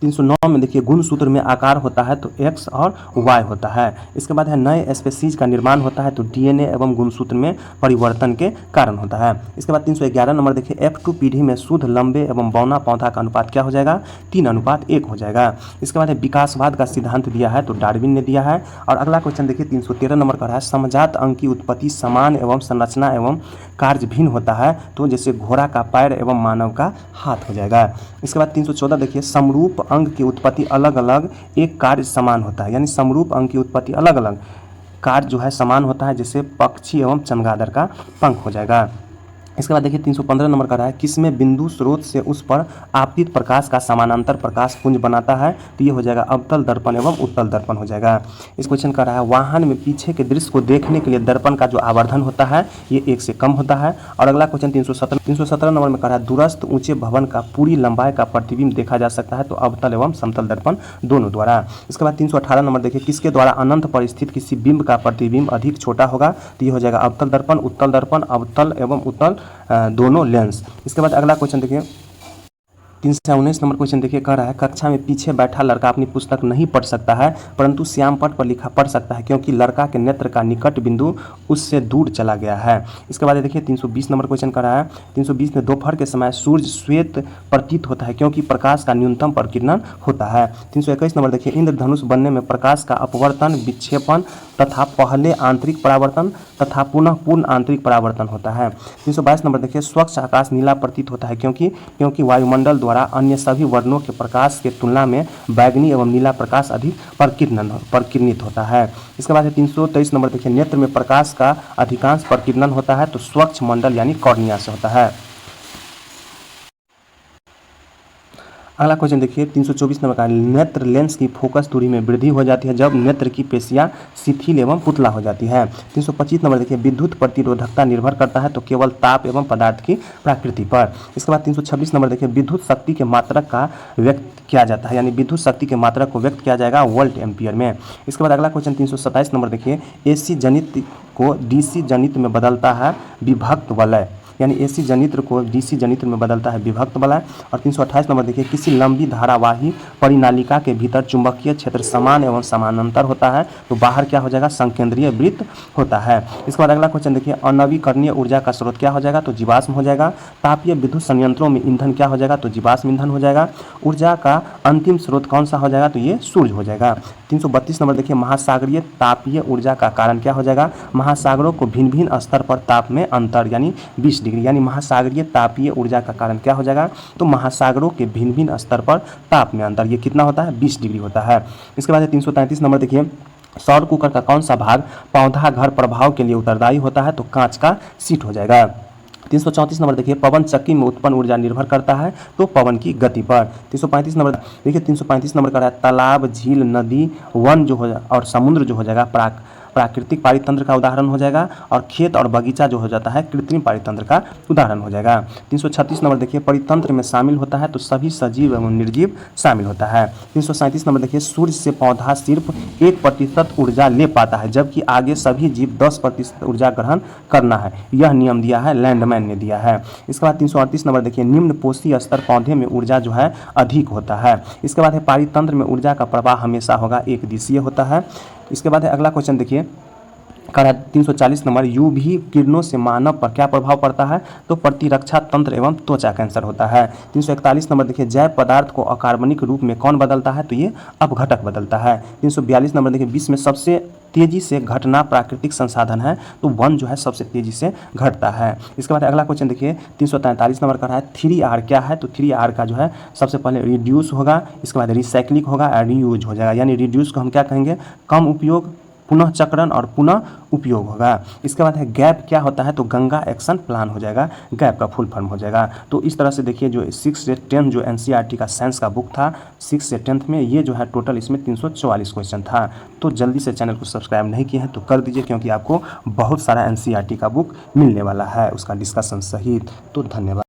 309 में देखिए, गुणसूत्र में आकार होता है तो X और Y होता है। इसके बाद है नए स्पेसीज का निर्माण होता है तो DNA एवं गुणसूत्र में परिवर्तन के कारण होता है। इसके बाद 311 नंबर देखिए, F2 पीढ़ी में शुद्ध लंबे एवं बौना पौधा का अनुपात क्या हो जाएगा? 3:1 हो जाएगा। इसके बाद है विकासवाद का सिद्धांत दिया है तो डार्विन ने दिया है। और अगला क्वेश्चन देखिए 313 नंबर का है, समजात अंग की उत्पत्ति समान एवं संरचना एवं कार्य भिन्न होता है तो जैसे घोड़ा का पैर एवं मानव का हाथ हो जाएगा। इसके बाद 314 देखिए, समरूप अंग की उत्पत्ति अलग अलग एक कार्य समान होता है, यानी समरूप अंग की उत्पत्ति अलग अलग कार्य जो है समान होता है, जैसे पक्षी एवं चमगादड़ का पंख हो जाएगा। इसके बाद देखिए 315 नंबर का रहा है, किसमें बिंदु स्रोत से उस पर आपतित प्रकाश का समानांतर प्रकाश पुंज बनाता है तो ये हो जाएगा अवतल दर्पण एवं उत्तल दर्पण हो जाएगा। इस क्वेश्चन का रहा है, वाहन में पीछे के दृश्य को देखने के लिए दर्पण का जो आवर्धन होता है ये 1 से कम होता है। और अगला क्वेश्चन 317 नंबर में कह रहा है, दूरस्थ ऊंचे भवन का पूरी लंबाई का प्रतिबिंब देखा जा सकता है तो अवतल एवं समतल दर्पण दोनों द्वारा। इसके बाद 318 नंबर देखिए, किसके द्वारा अनंत पर स्थित किसी बिंब का प्रतिबिंब अधिक छोटा होगा तो ये हो जाएगा अवतल दर्पण, उत्तल दर्पण, अवतल एवं उत्तल दोनों लेंस। इसके बाद अगला क्वेश्चन देखिए 319 नंबर क्वेश्चन देखिए, कह रहा है कक्षा में पीछे बैठा लड़का अपनी पुस्तक नहीं पढ़ सकता है परंतु श्याम पट पर लिखा पढ़ सकता है क्योंकि लड़का के नेत्र का निकट बिंदु उससे दूर चला गया है। इसके बाद देखिए 320 नंबर क्वेश्चन कर रहा है 320 में दोपहर के समय सूर्य श्वेत प्रतीत होता है क्योंकि प्रकाश का न्यूनतम प्रकीर्णन होता है। 321 नंबर देखिए, इंद्रधनुष बनने में प्रकाश का अपवर्तन, विक्षेपण तथा पहले आंतरिक परावर्तन तथा पुनः पूर्ण आंतरिक परावर्तन होता है। 322 नंबर देखिए, स्वच्छ आकाश नीला प्रतीत होता है क्योंकि वायुमंडल द्वारा अन्य सभी वर्णों के प्रकाश के तुलना में बैगनी एवं नीला प्रकाश अधिक प्रकीर्णित होता है। इसके बाद 323 नंबर देखिए, नेत्र में प्रकाश का अधिकांश प्रकीर्णन होता है तो स्वच्छ मंडल यानी कॉर्निया से होता है। अगला क्वेश्चन देखिए 324 नंबर का, नेत्र लेंस की फोकस दूरी में वृद्धि हो जाती है जब नेत्र की पेशियां शिथिल एवं पुतला हो जाती है। 325 नंबर देखिए, विद्युत प्रतिरोधकता निर्भर करता है तो केवल ताप एवं पदार्थ की प्रकृति पर। इसके बाद 326 नंबर देखिए, विद्युत शक्ति के मात्रक का व्यक्त किया जाता है यानी विद्युत शक्ति के मात्रक को व्यक्त किया जाएगा वोल्ट एम्पियर में। इसके बाद अगला क्वेश्चन 327 नंबर देखिए, एसी जनित्र को डीसी जनित्र में बदलता है विभक्त वलय यानी एसी जनित्र को डीसी जनित्र में बदलता है विभक्त वलय। और 328 नंबर देखिए, किसी लंबी धारावाही परिनालिका के भीतर चुंबकीय क्षेत्र समान एवं समानांतर होता है तो बाहर क्या हो जाएगा, संकेंद्रीय वृत्त होता है। इसके बाद अगला क्वेश्चन देखिए, अनवीकरणीय ऊर्जा का स्रोत क्या हो जाएगा, तो जीवाश्म हो जाएगा। तापीय विद्युत संयंत्रों में ईंधन क्या हो जाएगा, तो जीवाश्म ईंधन हो जाएगा। ऊर्जा का अंतिम स्रोत कौन सा हो जाएगा, तो ये सूर्य हो जाएगा। 332 नंबर देखिए, महासागरीय तापीय ऊर्जा का कारण क्या हो जाएगा, महासागरों को भिन्न भिन्न स्तर पर ताप में अंतर यानी 20 डिग्री यानी महासागरीय तापीय ऊर्जा का कारण क्या हो जाएगा, तो महासागरों के भिन्न भिन्न स्तर पर ताप में अंतर, ये कितना होता है, 20 डिग्री होता है। इसके बाद 333 नंबर देखिए, सौर कुकर का कौन सा भाग पौधा घर प्रभाव के लिए उत्तरदायी होता है, तो कांच का सीट हो जाएगा। 334 नंबर देखिए, पवन चक्की में उत्पन्न ऊर्जा निर्भर करता है तो पवन की गति पर। 335 नंबर देखिए, 335 नंबर का है तालाब, झील, नदी, वन जो हो और समुद्र जो हो जाएगा प्राकृतिक पारितंत्र का उदाहरण हो जाएगा और खेत और बगीचा जो हो जाता है कृत्रिम पारितंत्र का उदाहरण हो जाएगा। 336 नंबर देखिए, परितंत्र में शामिल होता है तो सभी सजीव एवं निर्जीव शामिल होता है। 337 नंबर देखिए, सूर्य से पौधा सिर्फ 1% ऊर्जा ले पाता है जबकि आगे सभी जीव 10% ऊर्जा ग्रहण करना है, यह नियम दिया है लैंडमैन ने दिया है। इसके बाद 338 नंबर देखिए, निम्न पोषी स्तर पौधे में ऊर्जा जो है अधिक होता है। इसके बाद है पारितंत्र में ऊर्जा का प्रवाह हमेशा होगा एक दिशीय होता है। इसके बाद है अगला क्वेश्चन देखिए, 340 नंबर, यूवी किरणों से मानव पर क्या प्रभाव पड़ता है, तो प्रतिरक्षा तंत्र एवं त्वचा कैंसर होता है। 341 नंबर देखिए, जैव पदार्थ को अकार्बनिक रूप में कौन बदलता है, तो ये अपघटक बदलता है। 342 नंबर देखिए, विश्व में सबसे तेजी से घटना प्राकृतिक संसाधन है तो वन जो है सबसे तेजी से घटता है। इसके बाद अगला क्वेश्चन देखिए 343 नंबर का है 3R क्या है, तो 3R का जो है सबसे पहले रिड्यूस होगा, इसके बाद रिसाइक्लिंग होगा और रीयूज हो जाएगा। यानी रिड्यूस को हम क्या कहेंगे, कम उपयोग, पुनः चक्रण और पुनः उपयोग होगा। इसके बाद है गैप क्या होता है, तो गंगा एक्शन प्लान हो जाएगा, गैप का फुल फॉर्म हो जाएगा। तो इस तरह से देखिए जो 6 से 10 जो NCERT का साइंस का बुक था 6 से 10th में, ये जो है टोटल इसमें 344 क्वेश्चन था। तो जल्दी से चैनल को सब्सक्राइब नहीं किए हैं तो कर दीजिए क्योंकि आपको बहुत सारा NCERT का बुक मिलने वाला है उसका डिस्कशन सहित। तो धन्यवाद।